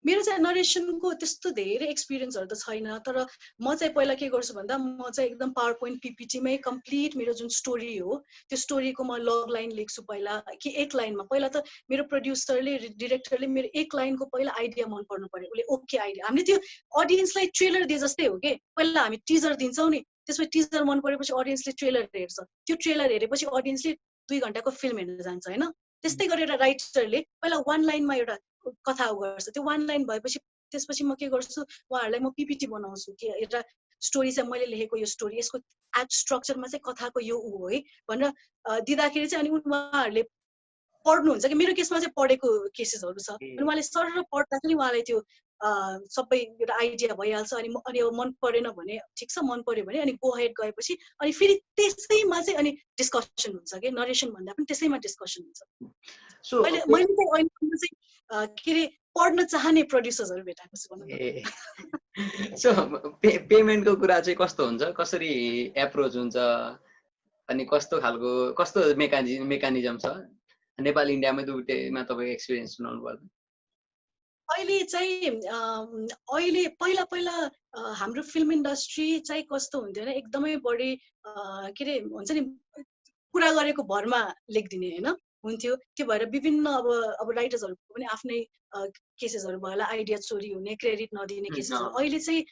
मेरो चाहिँ नरेसनको त्यस्तो धेरै एक्सपिरियन्सहरू त छैन, तर म चाहिँ पहिला के गर्छु भन्दा म चाहिँ एकदम पावर पोइन्ट पिपिटीमै कम्प्लिट मेरो जुन स्टोरी हो त्यो स्टोरीको म लग लाइन लेख्छु पहिला, कि एक लाइनमा। पहिला त मेरो प्रड्युसरले डिरेक्टरले मेरो एक लाइनको पहिला आइडिया मन पर्नु पर्यो, उसले ओके आइडिया। हामीले त्यो अडियन्सलाई ट्रेलर दिए जस्तै हो कि, पहिला हामी टिजर दिन्छौँ नि, त्यसपछि टिजर मन परेपछि अडियन्सले ट्रेलर हेर्छ, त्यो ट्रेलर हेरेपछि अडियन्सले 2 घन्टाको फिल्म हेर्न जान्छ होइन। त्यस्तै गरेर राइटरले पहिला वान लाइनमा एउटा कथा गर्छ, त्यो वान लाइन भएपछि त्यसपछि म के गर्छु, उहाँहरूलाई म पिपिटी बनाउँछु कि एउटा स्टोरी चाहिँ मैले लेखेको यो स्टोरी, यसको एक्ट स्ट्रक्चरमा चाहिँ कथाको यो ऊ हो है भनेर दिँदाखेरि चाहिँ अनि उहाँहरूले पढ्नुहुन्छ कि, मेरो केसमा चाहिँ पढेको केसेसहरू छ। अनि उहाँले सर पढ्दाखेरि उहाँलाई त्यो सबै एउटा आइडिया भइहाल्छ। अनि अब मन परेन भने ठिक छ, मन पर्यो भने अनि गो हेड गएपछि अनि फेरि त्यसैमा चाहिँ अनि डिस्कसन हुन्छ कि, नरेसन भन्दा पनि त्यसैमा डिस्कसन हुन्छ। मैले चाहिँ अहिले चाहिँ के अरे पढ्न चाहने प्रड्युसर्सहरू भेटाएको छु भनौँ न। सो पेमेन्टको कुरा चाहिँ कस्तो हुन्छ, कसरी एप्रोच हुन्छ, अनि कस्तो मेकानिजम छ नेपाल इन्डियामै दुईटैमा तपाईँको एक्सपिरियन्स सुनाउनु पर्दा? अहिले चाहिँ अहिले पहिला हाम्रो फिल्म इन्डस्ट्री चाहिँ कस्तो हुन्थ्यो भने एकदमै बढी के अरे हुन्छ नि, कुरा गरेको भरमा लेखिदिने होइन हुन्थ्यो। त्यो भएर विभिन्न अब राइटर्सहरूको पनि आफ्नै केसेसहरू भयो होला, आइडिया चोरी हुने, क्रेडिट नदिने केसेसहरू। अहिले चाहिँ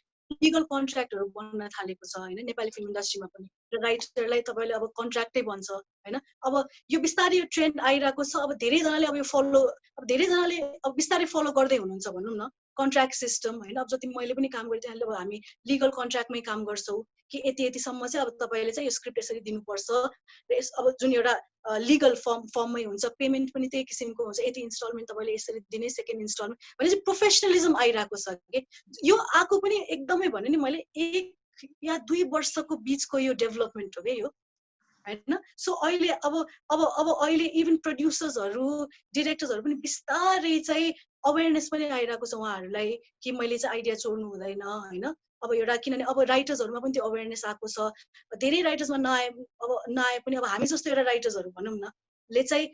लिगल कन्ट्र्याक्टहरू बन्न थालेको छ होइन नेपाली फिल्म इन्डस्ट्रीमा पनि। राइटरलाई तपाईँले अब कन्ट्र्याक्टै बन्छ होइन। अब यो बिस्तारै यो ट्रेन्ड आइरहेको छ। अब धेरैजनाले अब यो धेरैजनाले अब बिस्तारै फलो गर्दै हुनुहुन्छ भनौँ न, कन्ट्र्याक्ट सिस्टम होइन। अब जति मैले पनि काम गरेँ त्यहाँले अब हामी लिगल कन्ट्र्याक्टमै काम गर्छौँ कि यतिसम्म चाहिँ अब तपाईँले चाहिँ यो स्क्रिप्ट यसरी दिनुपर्छ र अब जुन एउटा लिगल फर्ममै हुन्छ, पेमेन्ट पनि त्यही किसिमको हुन्छ, यति इन्स्टलमेन्ट तपाईँले यसरी दिने, सेकेन्ड इन्स्टलमेन्ट भने चाहिँ प्रोफेसनलिजम आइरहेको छ कि। यो आएको पनि एकदमै भने नि मैले 1 या 2 वर्षको बिचको यो डेभलपमेन्ट हो कि यो होइन। सो अहिले अब अहिले इभन प्रड्युसर्सहरू, डिरेक्टर्सहरू पनि बिस्तारै चाहिँ अवेरनेस पनि आइरहेको छ उहाँहरूलाई कि मैले चाहिँ आइडिया चोर्नु हुँदैन होइन। अब एउटा किनभने अब राइटर्सहरूमा पनि त्यो अवेरनेस आएको छ। धेरै राइटर्समा नआए पनि अब हामी जस्तो एउटा राइटर्सहरू भनौँ न ले चाहिँ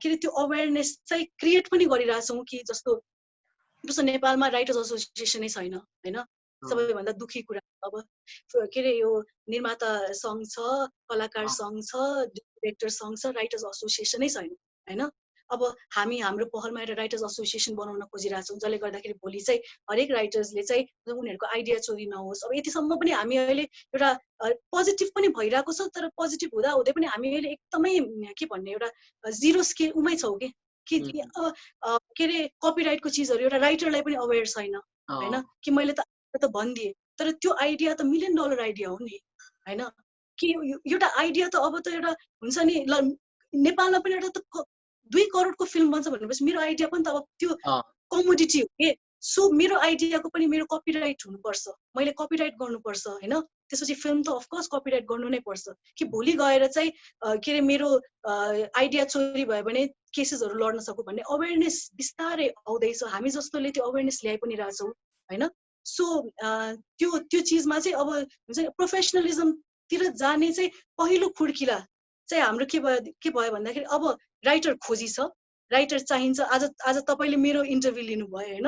के अरे त्यो अवेरनेस चाहिँ क्रिएट पनि गरिरहेछौँ कि जस्तो नेपालमा राइटर्स एसोसिएसनै छैन होइन। सबैभन्दा दुःखी कुरा अब के अरे यो निर्माता सङ्घ छ, कलाकार सङ्घ छ, डिरेक्टर सङ्घ छ, राइटर्स एसोसिएसनै छैन होइन। अब हामी हाम्रो पहलमा एउटा राइटर्स एसोसिएसन बनाउन खोजिरहेछौँ, जसले गर्दाखेरि भोलि चाहिँ हरेक राइटर्सले चाहिँ उनीहरूको आइडिया चोरी नहोस्। अब यतिसम्म पनि हामी अहिले एउटा पोजिटिभ पनि भइरहेको छ, तर पोजिटिभ हुँदा हुँदै पनि हामी अहिले एकदमै के भन्ने एउटा जिरो स्केल उमै छौँ कि के अरे कपिराइटको चिजहरू एउटा राइटरलाई पनि अवेर छैन होइन। कि मैले त भनिदिएँ तर त्यो आइडिया त $1 मिलियन आइडिया हो नि होइन। कि एउटा आइडिया त अब त एउटा हुन्छ नि, ल नेपालमा पनि एउटा त 2 करोडको फिल्म बन्छ भनेपछि मेरो आइडिया पनि त अब त्यो कमोडिटी हो कि। सो मेरो आइडियाको पनि मेरो कपिराइट हुनुपर्छ, मैले कपिराइट गर्नुपर्छ होइन। त्यसपछि फिल्म त अफकोर्स कपिराइट गर्नु नै पर्छ कि भोलि गएर चाहिँ के अरे मेरो आइडिया चोरी भयो भने केसेसहरू लड्न सकौँ भन्ने अवेरनेस बिस्तारै आउँदैछ। हामी जस्तोले त्यो अवेरनेस ल्याइ पनि रहेछौँ होइन। सो त्यो चिजमा चाहिँ अब हुन्छ नि प्रोफेसनलिजमतिर जाने चाहिँ पहिलो खुड्किला चाहिँ हाम्रो के भयो भन्दाखेरि अब राइटर खोजी छ, राइटर चाहिन्छ। आज तपाईँले मेरो इन्टरभ्यू लिनुभयो होइन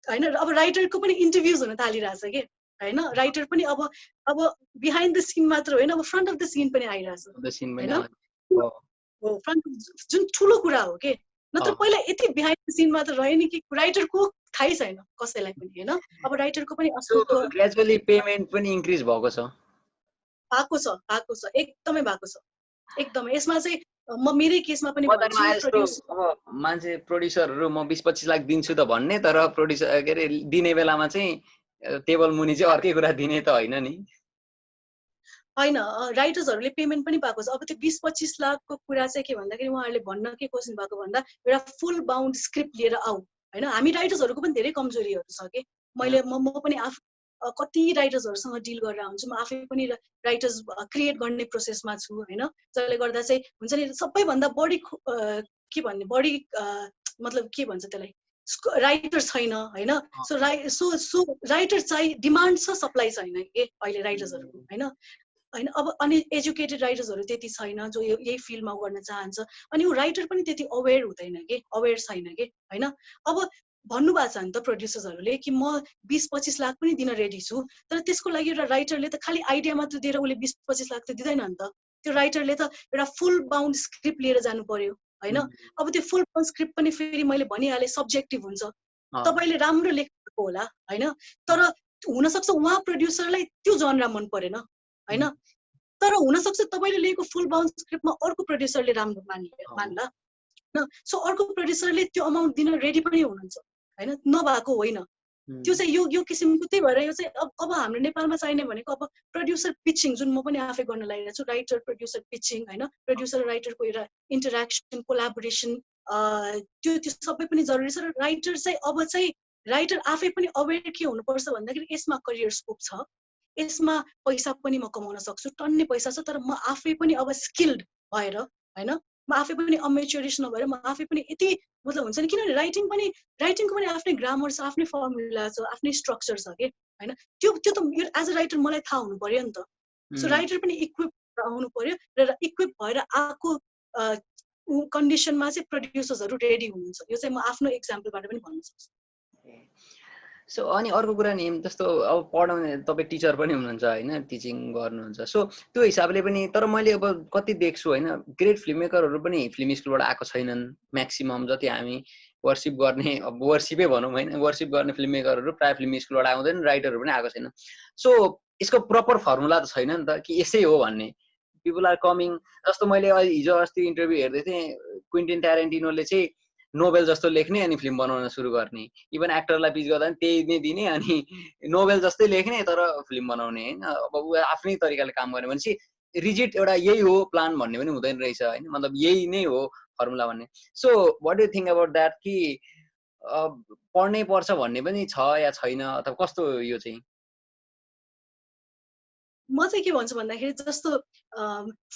होइन। अब राइटरको पनि इन्टरभ्युज हुन थालिरहेछ कि होइन। राइटर पनि अब बिहाइन्ड द सिन मात्र होइन, अब फ्रन्ट अफ द सिन पनि आइरहेछ होइन। हो फ्रन्ट जुन ठुलो कुरा हो कि, नत्र पहिला यति बिहाइन्ड द सिन मात्र रह्यो नि कि राइटरको थाहै छैन कसैलाई पनि होइन। अब राइटरको पनि ग्रेजुअली पेमेन्ट पनि इन्क्रिज भएको छ एकदमै भएको छ एकदमै। यसमा चाहिँ म मेरै केसमा पनि अब मान्छे प्रोड्युसरहरू म 20-25 लाख दिन्छु त भन्ने, तर प्रोड्युसर के अरे दिने बेलामा चाहिँ टेबल मुनि चाहिँ अर्कै कुरा दिने त होइन नि होइन। राइटर्सहरूले पेमेन्ट पनि पाएको छ। अब त्यो 20-25 लाखको कुरा चाहिँ के भन्दाखेरि उहाँहरूले भन्न के खोज्नु भएको भन्दा एउटा फुल बााउन्ड स्क्रिप्ट लिएर आऊ होइन। हामी राइटर्सहरूको पनि धेरै कमजोरीहरू छ कि। म पनि आफू कति राइटर्सहरूसँग डिल गरेर हुन्छु, म आफै पनि राइटर्स क्रिएट गर्ने प्रोसेसमा छु होइन। जसले गर्दा चाहिँ हुन्छ नि सबैभन्दा बढी के भन्ने बढी मतलब के भन्छ त्यसलाई राइटर छैन होइन। सो राइटर चाहिँ डिमान्ड छ, सप्लाई छैन कि अहिले राइटर्सहरूको होइन। अब अनि एजुकेटेड राइटर्सहरू त्यति छैन जो यही फिल्डमा गर्न चाहन्छ। अनि ऊ राइटर पनि त्यति अवेर हुँदैन कि, अवेर छैन कि होइन। अब भन्नुभएको छ नि त प्रड्युसर्सहरूले कि म 20-25 लाख पनि दिन रेडी छु, तर त्यसको लागि एउटा राइटरले त खालि आइडिया मात्र दिएर उसले 20-25 लाख त दिँदैन नि त। त्यो राइटरले त एउटा फुल बाउन्ड स्क्रिप्ट लिएर जानु पर्यो होइन। अब त्यो फुल बाउन्ड स्क्रिप्ट पनि फेरि मैले भनिहालेँ सब्जेक्टिभ हुन्छ, तपाईँले राम्रो लेख्नुभएको होला होइन, तर हुनसक्छ उहाँ प्रड्युसरलाई त्यो जनरा मन परेन होइन, तर हुनसक्छ तपाईँले लेखेको फुल बाउन्ड स्क्रिप्टमा अर्को प्रड्युसरले राम्रो मान्ला। सो अर्को प्रड्युसरले त्यो अमाउन्ट दिन रेडी पनि हुनुहुन्छ होइन, नभएको होइन। त्यो चाहिँ यो किसिमको, त्यही भएर यो चाहिँ अब हाम्रो नेपालमा चाहिने भनेको अब प्रड्युसर पिचिङ, जुन म पनि आफै गर्न लागिरहेको छु, राइटर प्रड्युसर पिचिङ होइन, प्रड्युसर राइटरको एउटा इन्टरेक्सन कोलाबोरेसन, त्यो सबै पनि जरुरी छ। र राइटर चाहिँ अब चाहिँ राइटर आफै पनि अवेर के हुनुपर्छ भन्दाखेरि यसमा करियर स्कोप छ, यसमा पैसा पनि म कमाउन सक्छु, टन्ने पैसा छ, तर म आफै पनि अब स्किल्ड भएर होइन, म आफै पनि अमेच्योरिस्ट नभएर म आफै पनि यति मतलब हुन्छ नि, किनभने राइटिङको पनि आफ्नै ग्रामर छ, आफ्नै फर्मुला छ, आफ्नै स्ट्रक्चर छ के होइन। त्यो त एज अ राइटर मलाई थाहा हुनु पर्यो नि त। सो राइटर पनि इक्विप हुनु पर्यो, र इक्विप भएर आएको कन्डिसनमा चाहिँ प्रड्युसर्सहरू रेडी हुनुहुन्छ। यो चाहिँ म आफ्नो एक्जाम्पलबाट पनि भन्न सक्छु। सो अनि अर्को कुरा नि जस्तो अब पढाउने तपाईँ टिचर पनि हुनुहुन्छ होइन, टिचिङ गर्नुहुन्छ, सो त्यो हिसाबले पनि, तर मैले अब कति देख्छु होइन, ग्रेट फिल्म मेकरहरू पनि फिल्म स्कुलबाट आएको छैनन्। म्याक्सिमम जति हामी वर्सिप गर्ने, अब वर्सिपै भनौँ होइन, वर्सिप गर्ने फिल्म मेकरहरू प्रायः फिल्म स्कुलबाट आउँदैन, राइटरहरू पनि आएको छैन। सो यसको प्रपर फर्मुला त छैन नि त कि यसै हो भन्ने। पिपल आर कमिङ, जस्तो मैले हिजो अस्ति इन्टरभ्यू हेर्दै थिएँ, क्विन्टिन ट्यारेन्टिनोले चाहिँ नोभेल जस्तो लेख्ने अनि फिल्म बनाउन सुरु गर्ने, इभन एक्टरलाई पिच गर्दा पनि त्यही नै दिने, अनि नोभेल जस्तै लेख्ने तर फिल्म बनाउने होइन। अब ऊ आफ्नै तरिकाले काम गर्ने भनेपछि रिजिड एउटा यही हो प्लान भन्ने पनि हुँदैन रहेछ होइन, मतलब यही नै हो फर्मुला भन्ने। So what do think about that, कि पढ्नै पर्छ भन्ने पनि छ या छैन, अथवा कस्तो यो चाहिँ? म चाहिँ के भन्छु भन्दाखेरि जस्तो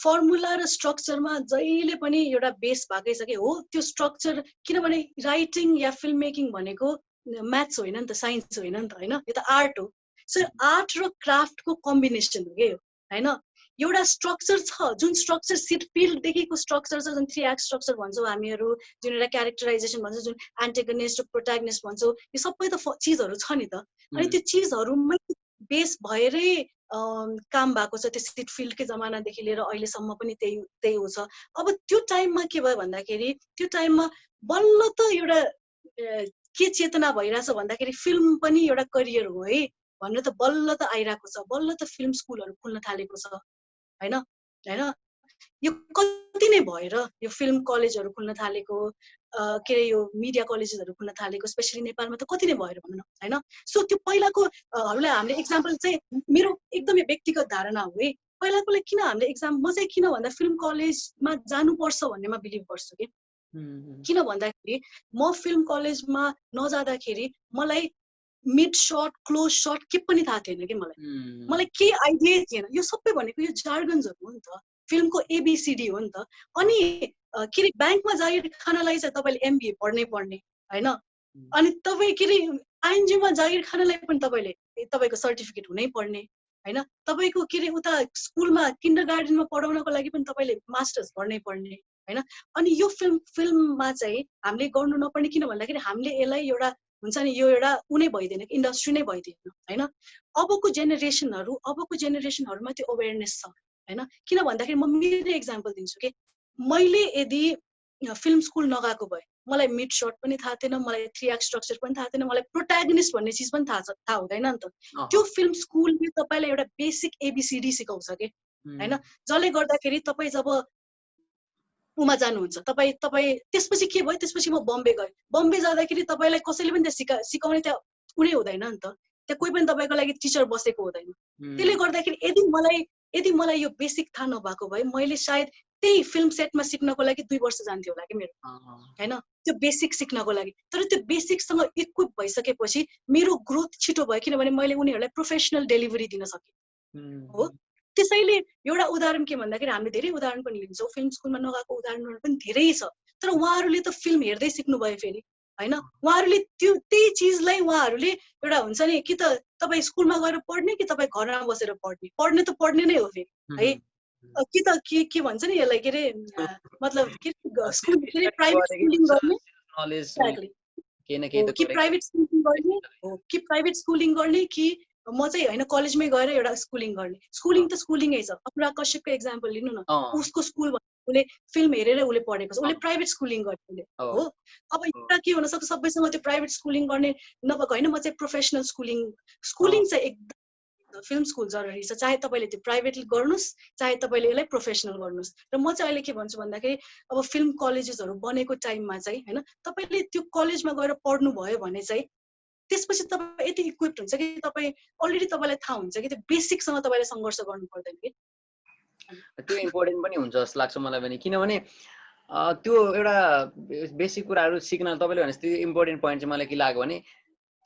फर्मुला र स्ट्रक्चरमा जहिले पनि एउटा बेस भएकै छ कि हो त्यो स्ट्रक्चर, किनभने राइटिङ या फिल्म मेकिङ भनेको म्याथ्स होइन नि त, साइन्स होइन नि त होइन, यो त आर्ट हो। सो आर्ट र क्राफ्टको कम्बिनेसन हो कि होइन। एउटा स्ट्रक्चर छ, जुन स्ट्रक्चर सिट फिल्डदेखिको स्ट्रक्चर छ, जुन 3 एक्ट स्ट्रक्चर भन्छौँ हामीहरू, जुन एउटा क्यारेक्टराइजेसन भन्छौँ, जुन एन्टेगनिस्ट र प्रोट्यागनिस्ट भन्छौँ, यो सबै त चिजहरू छ नि त। अनि त्यो चिजहरूमै बेस भएरै काम भएको छ, त्यो सिट फिल्डकै जमानादेखि लिएर अहिलेसम्म पनि त्यही हो छ। अब त्यो टाइममा के भयो भन्दाखेरि, त्यो टाइममा बल्ल त एउटा के चेतना भइरहेछ भन्दाखेरि फिल्म पनि एउटा करियर हो है भनेर त बल्ल त आइरहेको छ, बल्ल त फिल्म स्कुलहरू खुल्न थालेको छ होइन होइन। यो कति नै भएर यो फिल्म कलेजहरू खुल्न थालेको, के अरे यो मिडिया कलेजेसहरू खुल्न थालेको, स्पेसली नेपालमा त कति नै भएर भनौँ होइन। सो त्यो पहिलाको हरूलाई हामीले इक्जाम्पल चाहिँ मेरो एकदमै व्यक्तिगत धारणा हो है, पहिलाकोलाई किन हामीले म चाहिँ किन भन्दा फिल्म कलेजमा जानुपर्छ भन्नेमा बिलिभ गर्छु कि, किन भन्दाखेरि म फिल्म कलेजमा नजाँदाखेरि मलाई मिड सर्ट क्लोज सर्ट के पनि थाहा थिएन कि, मलाई केही आइडिया थिएन। यो सबै भनेको यो जार्गन्सहरू हो नि त, फिल्मको एबिसिडी हो नि त। अनि के अरे ब्याङ्कमा जागिर खानलाई चाहिँ तपाईँले एमबिए पढ्नै पर्ने होइन, अनि तपाईँ के अरे आइएनजीमा जागिर खानलाई पनि तपाईँको सर्टिफिकेट हुनै पर्ने होइन, तपाईँको के अरे उता स्कुलमा किन्डर गार्डनमा पढाउनको लागि पनि तपाईँले मास्टर्स गर्नै पर्ने होइन। अनि यो फिल्ममा चाहिँ हामीले गर्नु नपर्ने किन भन्दाखेरि हामीले यसलाई एउटा हुन्छ नि, यो एउटा उनी भइदिएन, इन्डस्ट्री नै भइदिएन होइन। अबको जेनेरेसनहरूमा त्यो अवेरनेस छ होइन। किन भन्दाखेरि म मेरो एक्जाम्पल दिन्छु कि मैले यदि फिल्म स्कुल नगएको भए मलाई मिड सर्ट पनि थाहा थिएन, मलाई 3 एक्ट स्ट्रक्चर पनि थाहा थिएन, मलाई प्रोट्यागनिस्ट भन्ने चिज पनि थाहा हुँदैन नि त। त्यो फिल्म स्कुलले तपाईँलाई एउटा बेसिक एबिसिडी सिकाउँछ कि होइन, जसले गर्दाखेरि तपाईँ जब उमा जानुहुन्छ, तपाईँ त्यसपछि के भयो, त्यसपछि म बम्बे गएँ, बम्बे जाँदाखेरि तपाईँलाई कसैले पनि त्यहाँ सिकाउने त्यहाँ कुनै हुँदैन नि त, त्यहाँ कोही पनि तपाईँको लागि टिचर बसेको हुँदैन। त्यसले गर्दाखेरि यदि मलाई यो बेसिक थाहा नभएको भए मैले सायद त्यही फिल्म सेटमा सिक्नको लागि 2 वर्ष जान्थ्यो होला कि मेरो होइन, त्यो बेसिक सिक्नको लागि। तर त्यो बेसिकसँग इक्विप भइसकेपछि मेरो ग्रोथ छिटो भयो, किनभने मैले उनीहरूलाई प्रोफेसनल डेलिभरी दिन सकेँ हो। त्यसैले एउटा उदाहरण के भन्दाखेरि हामीले धेरै उदाहरण पनि लिन्छौँ, फिल्म स्कुलमा नगएको उदाहरणहरू पनि धेरै छ, तर उहाँहरूले त फिल्म हेर्दै सिक्नुभयो फेरि होइन। उहाँहरूले त्यही चिजलाई उहाँहरूले एउटा हुन्छ नि, कि त तपाईँ स्कुलमा गएर पढ्ने कि तपाईँ घरमा बसेर पढ्ने त पढ्ने नै हो फेरि है, कि त के भन्छ नि यसलाई, के अरे मतलब के स्कुल प्राइभेट स्कुलिङ गर्ने, केही न केही हो त कि प्राइभेट स्कुलिङ गर्ने हो कि प्राइभेट स्कुलिङ गर्ने कि म चाहिँ होइन कलेजमै गएर एउटा स्कुलिङ गर्ने स्कुलिङ त स्कुलिङै छ अनुराग कश्यपको एक्जाम्पल लिनु न उसको स्कुल उसले फिल्म हेरेर उसले पढेको छ उसले प्राइभेट स्कुलिङ गर्ने उसले हो अब एउटा के हुनसक्छ सबैसँग त्यो प्राइभेट स्कुलिङ गर्ने नभएको होइन म चाहिँ प्रोफेसनल स्कुलिङ चाहिँ एकदम फिल्म स्कुल जरुरी छ चाहे तपाईँले त्यो प्राइभेटली गर्नुहोस् चाहे तपाईँले यसलाई प्रोफेसनल गर्नुहोस् र म चाहिँ अहिले के भन्छु भन्दाखेरि अब फिल्म कलेजेसहरू बनेको टाइममा चाहिँ होइन तपाईँले त्यो कलेजमा गएर पढ्नु भयो भने चाहिँ त्यसपछि तपाईँ यति इक्विप्ड हुन्छ कि तपाईँ अलरेडी तपाईँलाई थाहा हुन्छ कि त्यो बेसिकसँग तपाईँले सङ्घर्ष गर्नु पर्दैन कि त्यो इम्पोर्टेन्ट पनि हुन्छ जस्तो लाग्छ मलाई पनि किनभने त्यो एउटा बेसिक कुराहरू सिक्न तपाईँले भने त्यो इम्पोर्टेन्ट पोइन्ट चाहिँ मलाई के लाग्यो भने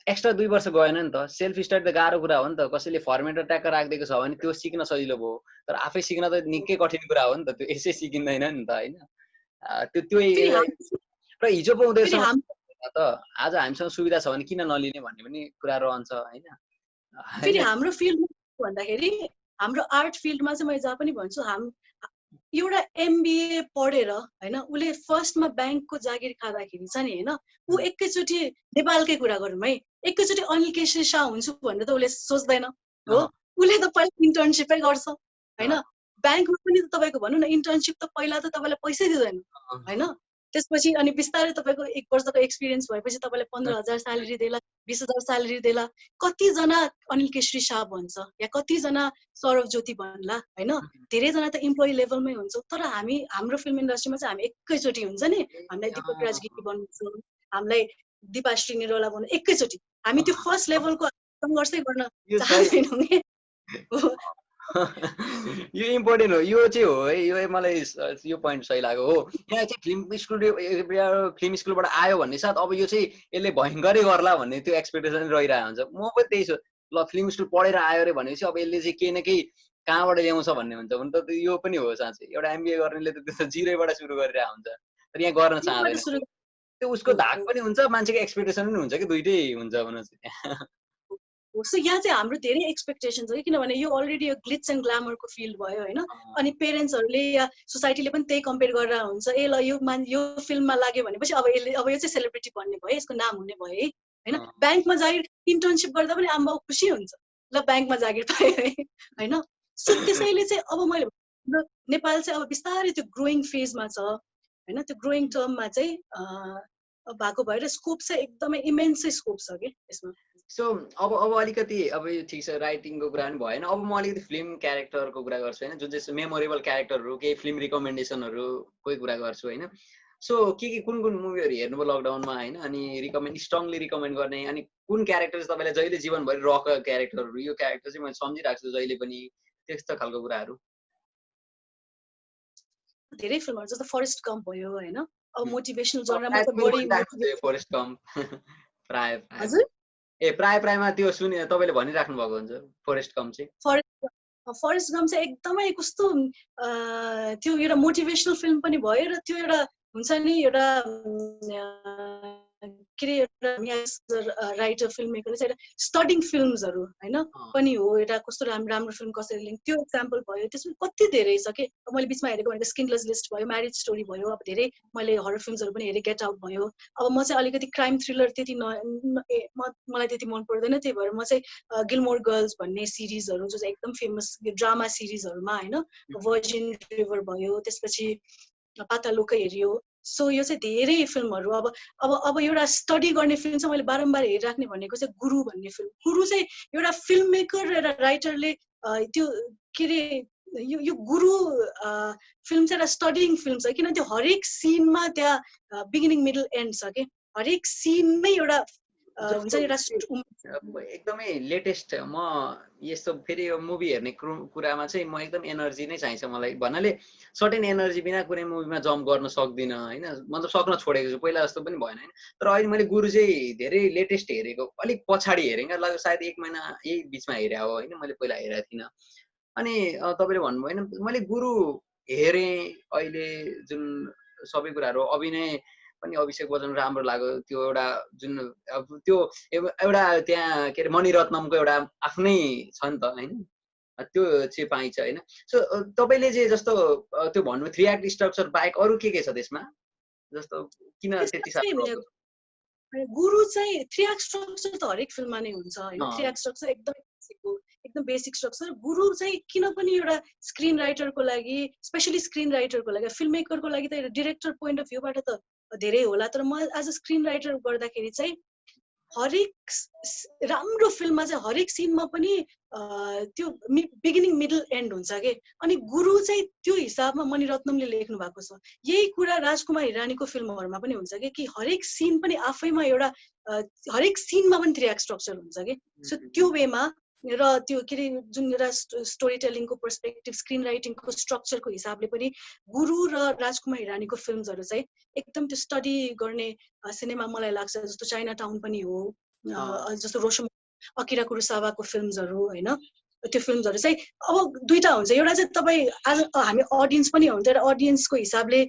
एक्स्ट्रा 2 वर्ष गएन नि त सेल्फ स्टडी त गाह्रो कुरा हो नि त कसैले फर्मेट ट्याक्क राखिदिएको छ भने त्यो सिक्न सजिलो भयो तर आफै सिक्न त निकै कठिन कुरा हो नि त त्यो यसै सिकिँदैन नि त होइन त्यो र हिजो पो उनीहरूसँग त आज हामीसँग सुविधा छ भने किन नलिने भन्ने पनि कुरा रहन्छ होइन फेरि हाम्रो फिल्डमा भन्दाखेरि हाम्रो आर्ट फिल्डमा चाहिँ मैले जहाँ पनि भन्छु एउटा एमबिए पढेर होइन उसले फर्स्टमा ब्याङ्कको जागिर खाँदाखेरि छ नि होइन ऊ एकैचोटि नेपालकै कुरा गरौँ है एकैचोटि अनिल केशरी शाह हुन्छु भनेर त उसले सोच्दैन हो उसले त पहिला इन्टर्नसिपै गर्छ होइन ब्याङ्कमा पनि त तपाईँको भनौँ न इन्टर्नसिप त पहिला त तपाईँलाई पैसै दिँदैन होइन त्यसपछि अनि बिस्तारै तपाईँको 1 वर्षको एक्सपिरियन्स भएपछि तपाईँलाई 15,000 स्यालेरी देला 20,000 स्यालेरी देला कतिजना अनिल केशरी शाह भन्छ या कतिजना सौरभ ज्योति भन्ला होइन धेरैजना त इम्प्लोइ लेभलमै हुन्छ तर हाम्रो फिल्म इन्डस्ट्रीमा चाहिँ हामी एकैचोटि हुन्छ नि हामीलाई दीपक राजगिरी बन्नु हामीलाई दीपाश्री निरोला बन्नु एकैचोटि हामी त्यो फर्स्ट लेभलको सङ्घर्षै गर्न चाहँदैनौँ कि यो इम्पोर्टेन्ट हो यो चाहिँ हो है यो मलाई यो पोइन्ट सही लाग्यो हो यहाँ चाहिँ फिल्म स्कुलबाट आयो भन्ने साथ अब यो चाहिँ यसले भयङ्करै गर्ला भन्ने त्यो एक्सपेक्टेसन रहिरहेको हुन्छ म पनि त्यही छु ल फिल्म स्कुल पढेर आयो अरे भनेपछि अब यसले चाहिँ केही न केही कहाँबाट ल्याउँछ भन्ने हुन्छ भने त यो पनि हो साँच्चै एउटा एमबिए गर्नेले त त्यो जिरोबाट सुरु गरिरहेको हुन्छ तर यहाँ गर्न चाहँदैन त्यो उसको धाक पनि हुन्छ मान्छेको एक्सपेक्टेसन पनि हुन्छ कि दुइटै हुन्छ भन्न चाहिँ सो यहाँ चाहिँ हाम्रो धेरै एक्सपेक्टेसन छ कि किनभने यो अलरेडी यो ग्लिट्स एन्ड ग्ल्यामरको फिल्ड भयो होइन अनि पेरेन्ट्सहरूले या सोसाइटीले पनि त्यही कम्पेयर गरेर हुन्छ ए ल यो फिल्ममा लाग्यो भनेपछि अब यो चाहिँ सेलिब्रिटी बन्ने भयो यसको नाम हुने भयो है होइन ब्याङ्कमा जागिर इन्टर्नसिप गर्दा पनि आमा बाउ खुसी हुन्छ ल ब्याङ्कमा जागिर पायो है होइन सो त्यसैले चाहिँ अब मैले नेपाल चाहिँ अब बिस्तारै त्यो ग्रोइङ फेजमा छ होइन त्यो ग्रोइङ टर्ममा चाहिँ भएको भएर स्कोप चाहिँ एकदमै इमेन्सै स्कोप छ कि यसमा सो अब अलिकति अब यो ठिक छ राइटिङको कुरा पनि भएन अब म अलिकति फिल्म क्यारेक्टरको कुरा गर्छु होइन जुन चाहिँ मेमोरेबल क्यारेक्टरहरू केही फिल्म रिकमेन्डेसनहरू कोही कुरा गर्छु होइन सो कुन मुभीहरू हेर्नुभयो लकडाउनमा होइन अनि स्ट्रङली रिकमेन्ड गर्ने अनि कुन क्यारेक्टर चाहिँ तपाईँलाई जहिले जीवनभरि रहेको क्यारेक्टरहरू यो क्यारेक्टर चाहिँ मैले सम्झिरहेको छु जहिले पनि त्यस्तो खालको कुराहरू धेरै फिल्महरू जस्तो फरेस्ट गम्प भयो होइन अब मोटिभेसनल जनरमा त बढी फरेस्ट गम्प प्राय हजुर प्रायमा त्यो सुने तपाईँले भनिराख्नु भएको हुन्छ फरेस्ट गम्प चाहिँ फरेस्ट गम्प चाहिँ एकदमै कस्तो त्यो एउटा मोटिभेसनल फिल्म पनि भयो र त्यो एउटा हुन्छ नि एउटा के अरे एउटा राइटर फिल्म मेकर चाहिँ एउटा स्टडिङ फिल्महरू होइन पनि हो एउटा कस्तो राम्रो फिल्म कसरी लिङ्क त्यो एक्जाम्पल भयो त्यसमा कति धेरै छ कि मैले बिचमा हेरेको भनेको स्किनलेस लिस्ट भयो म्यारिज स्टोरी भयो अब धेरै मैले हरर फिल्महरू पनि हेरेँ गेट आउट भयो अब म चाहिँ अलिकति क्राइम थ्रिलर त्यति मलाई त्यति मन पर्दैन त्यही भएर म चाहिँ गिलमोर गर्ल्स भन्ने सिरिजहरू जो चाहिँ एकदम फेमस ड्रामा सिरिजहरूमा होइन भर्जिन रिभर भयो त्यसपछि पातालोकै हेऱ्यो सो यो चाहिँ धेरै फिल्महरू अब एउटा स्टडी गर्ने फिल्म चाहिँ मैले बारम्बार हेरिराख्ने भनेको चाहिँ गुरु भन्ने फिल्म गुरु चाहिँ एउटा फिल्म मेकर र एउटा राइटरले त्यो के अरे यो गुरु फिल्म चाहिँ एउटा स्टडिङ फिल्म छ किन त्यो हरेक सिनमा त्यहाँ बिगिनिङ मिडल एन्ड छ कि हरेक सिन नै एउटा हुन्छ एकदमै लेटेस्ट म यस्तो फेरि यो मुभी हेर्ने कुरामा चाहिँ म एकदम एनर्जी नै चाहिन्छ मलाई भन्नाले सर्टेन एनर्जी बिना कुनै मुभीमा जम्प गर्न सक्दिनँ होइन मतलब सक्न छोडेको छु पहिला जस्तो पनि भएन होइन तर अहिले मैले गुरु चाहिँ धेरै लेटेस्ट हेरेको अलिक पछाडि हेरेँ क्या सायद 1 महिना यही बिचमा हेरेँ हो होइन मैले पहिला हेरेको थिइनँ अनि तपाईँले भन्नुभयो होइन मैले गुरु हेरेँ अहिले जुन सबै कुराहरू अभिनय पनि अभिषेक बच्चन राम्रो लाग्यो त्यो एउटा जुन त्यो एउटा त्यहाँ के अरे मणिरत्नमको एउटा आफ्नै छ नि त होइन त्यो चाहिँ पाइन्छ होइन सो तपाईँले चाहिँ जस्तो त्यो भन्नु 3 एक्ट स्ट्रक्चर बाहेक अरू के छ त्यसमा जस्तो किन त्यति साह्रो गुरु चाहिँ 3 एक्ट स्ट्रक्चर त हरेक फिल्ममा नै हुन्छ हैन 3 एक्ट स्ट्रक्चर एकदम बेसिक स्ट्रक्चर गुरु चाहिँ किन पनि एउटा स्क्रिन राइटरको लागि स्पेशली स्क्रिन राइटरको लागि फिल्म मेकरको लागि त डिरेक्टर पोइन्ट अफ भ्यूबाट त धेरै होला तर म एज अ स्क्रिन राइटर गर्दाखेरि चाहिँ हरेक राम्रो फिल्ममा चाहिँ हरेक सिनमा पनि त्यो बिगिनिङ मिडल एन्ड हुन्छ के अनि गुरु चाहिँ त्यो हिसाबमा मणिरत्नमले लेख्नु भएको छ यही कुरा राजकुमार हिरानीको फिल्महरुमा पनि हुन्छ कि हरेक सिन पनि आफैमा एउटा हरेक सिनमा पनि 3 एक्ट स्ट्रक्चर हुन्छ के सो त्यो वेमा र त्यो के रे जुन एउटा स्टोरी टेलिङको पर्सपेक्टिभ स्क्रिन राइटिङको स्ट्रक्चरको हिसाबले पनि गुरु र राजकुमार हिरानीको फिल्महरु चाहिँ एकदम त्यो स्टडी गर्ने सिनेमा मलाई लाग्छ जस्तो चाइना टाउन पनि हो जस्तो रोशम अकिरा कुरोसावाको फिल्महरु हैन त्यो फिल्महरु चाहिँ अब दुईटा हुन्छ एउटा चाहिँ तपाई आज हामी ऑडियन्स पनि हुन्छ र ऑडियन्सको हिसाबले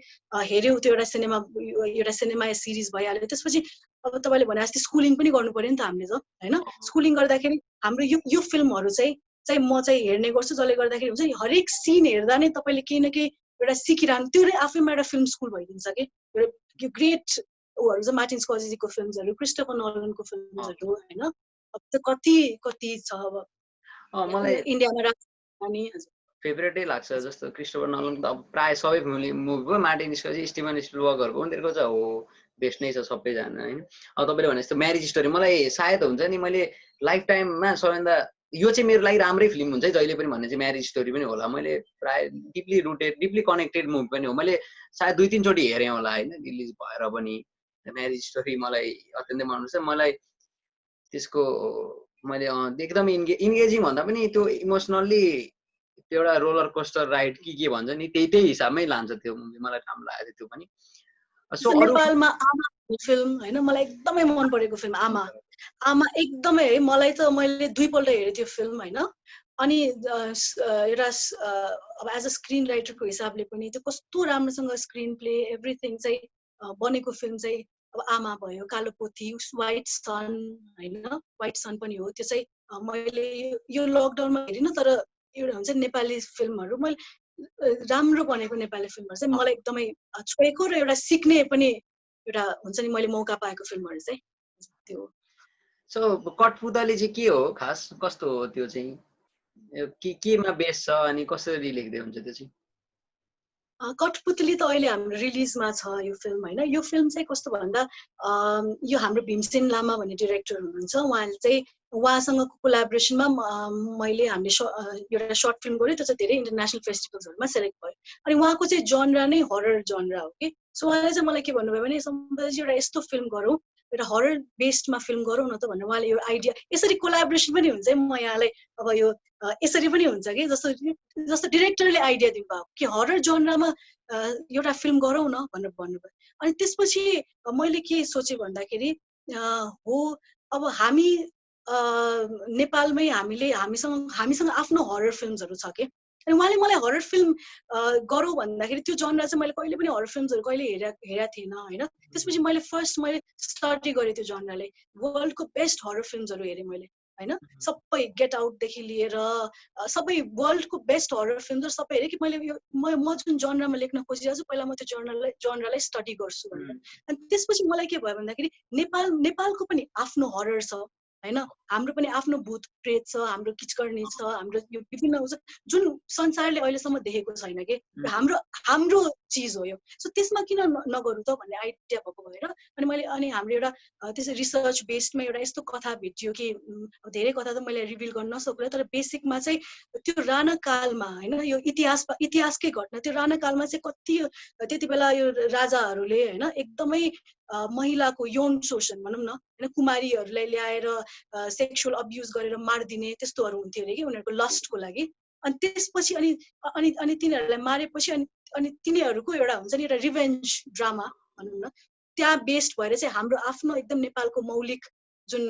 हेर्यौ त्यो एउटा सिनेमा सिरिज भइहाल्यो त्यसपछि अब तपाईले भने जस्तै स्कुलिङ पनि गर्नु पर्यो नि त हामीले त हैन स्कुलिङ गर्दाखेरि हाम्रो यो फिल्महरु चाहिँ म चाहिँ हेर्ने गर्छु जसले गर्दाखेरि हुन्छ नि हरेक सिन हेर्दा नै तपाईले केही न केही एउटा सिकिरहनु त्यो आफैमा एउटा फिल्म स्कुल भइदिन्छ के ग्रेट ओहरु चाहिँ मार्टिन स्कर्सेजीको फिल्महरु क्रिस्टोफर नोलनको फिल्महरु हैन अब त्यो कति छ अब मलाई इन्डियामा राख्ने फेभरेटै लाग्छ जस्तो क्रिस्टोफर नोलन त अब प्राय सबै मुभीको मार्टिन स्कर्सेजी स्टिभन स्पिलबर्गहरुको उनीहरुको चाहिँ हो बेस्ट नै छ सबैजना हैन अब तपाईले भने जस्तो म्यारेज स्टोरी मलाई सायद हुन्छ नि मैले लाइफ टाइममा सबैभन्दा यो चाहिँ मेरो लागि राम्रै फिल्म हुन्छ जहिले पनि भन्ने चाहिँ म्यारेज स्टोरी पनि होला मैले प्राय deeply rooted deeply connected movie पनि हो मैले सायद 2-3 चोटि हेरेँ होला हैन रिलिज भएर पनि म्यारेज स्टोरी मलाई अत्यन्तै मनपर्छ मलाई त्यसको मैले एकदम इन्गेजिङ भन्दा पनि त्यो इमोसनली त्यो एउटा रोलर कोस्टर राइड के भन्छ नि त्यही हिसाबमै लान्छ त्यो मुभी मलाई राम्रो लाग्यो त्यो पनि सो नेपालमा आमा फिल्म हैन मलाई एकदमै मन परेको फिल्म आमा एकदमै है मलाई त मैले 2 पल्ट हेरे त्यो फिल्म हैन अनि एउटा अब एज अ स्क्रिन राइटरको हिसाबले पनि त्यो कस्तो राम्रोसँग स्क्रिन प्ले एभ्रीथिङ चाहिँ बनेको फिल्म चाहिँ अब आमा भयो कालो पोथी व्हाइट सन हैन व्हाइट सन पनि हो त्यो चाहिँ मैले यो लकडाउनमा हेरिन तर एउटा हुन्छ नेपाली फिल्महरु मैले राम्रो बनेको नेपाली फिल्महरु चाहिँ मलाई एकदमै छोएको र एउटा सिक्ने पनि एउटा हुन्छ नि मैले मौका पाएको फिल्महरु चाहिँ त्यो सो कठपुतली चाहिँ के हो खास कस्तो हो त्यो चाहिँ केमा बेस छ अनि कसरी लेख्दै हुन्छ त्यो चाहिँ कठपुतली त अहिले हाम्रो रिलिजमा छ यो फिल्म हैन यो फिल्म चाहिँ कस्तो भन्दा यो हाम्रो भीमसेन लामा भन्ने डाइरेक्टर हुनुहुन्छ उहाँले चाहिँ उहाँसँगको कोलाबोरेसनमा मैले हामीले एउटा सर्ट फिल्म गर्यो त्यो चाहिँ धेरै इन्टरनेशनल फेस्टिभल्सहरुमा सेलेक्ट भयो अनि उहाँको चाहिँ जनरा नै हरर जनरा हो के सो उहाँले चाहिँ मलाई के भन्नुभयो भने सम्बन्धी एउटा यस्तो फिल्म गरौँ एउटा हरर बेस्डमा फिल्म गरौँ न त भनेर उहाँले यो आइडिया यसरी कोलाबोरेसन पनि हुन्छ म यहाँलाई अब यो यसरी पनि हुन्छ कि जस्तो डिरेक्टरले आइडिया दिनुभयो कि हरर जनरामा एउटा फिल्म गरौँ न भनेर भन्नुभयो अनि त्यसपछि मैले के सोचे भन्दाखेरि हो अब हामी नेपालमै हामीसँग आफ्नो हरर फिल्महरु छ के अनि उहाँले मलाई हरर फिल्म गरौँ भन्दाखेरि त्यो जनरा चाहिँ मैले कहिले पनि हरर फिल्महरु कहिले हेरेको थिएन हैन त्यसपछि मैले फर्स्ट स्टडी गरेँ त्यो जनराले वर्ल्डको बेस्ट हरर फिल्महरु हेरेँ मैले हैन सबै गेट आउट देखि लिएर सबै वर्ल्डको बेस्ट हरर फिल्महरु सबै हेरेँ कि मैले म जुन जनरामा लेख्न खोजिरहेको छु पहिला म त्यो जनरालाई स्टडी गर्छु भनेर अनि त्यसपछि मलाई के भयो भन्दाखेरि नेपालको पनि आफ्नो हरर छ हैन हाम्रो पनि आफ्नो भूत प्रेत छ हाम्रो किचकर्णी छ हाम्रो यो विभिन्न जुन संसारले अहिलेसम्म देखेको छैन के हाम्रो चीज हो यो सो त्यसमा किन नगरौँ त भन्ने आइडिया भएको भएर अनि हाम्रो एउटा त्यसै रिसर्च बेस्डमा एउटा यस्तो कथा भेटियो कि धेरै कथा त मैले रिभिल गर्न नसक्छु तर बेसिकमा चाहिँ त्यो राणा कालमा हैन यो इतिहासकै घटना त्यो राणा कालमा चाहिँ कति त्यति बेला यो राजाहरूले हैन एकदमै महिलाको यौन शोषण भनौँ न हैन कुमारीहरूलाई ल्याएर सेक्सुअल अब्युज गरेर मार्दिने त्यस्तोहरू हुन्थ्यो अरे कि उनीहरूको लस्टको लागि अनि त्यसपछि अनि तिनीहरूलाई मारेपछि अनि तिनीहरूको एउटा हुन्छ नि एउटा रिभेन्ज ड्रामा भनौँ न त्यहाँ बेस्ड भएर चाहिँ हाम्रो आफ्नो एकदम नेपालको मौलिक जुन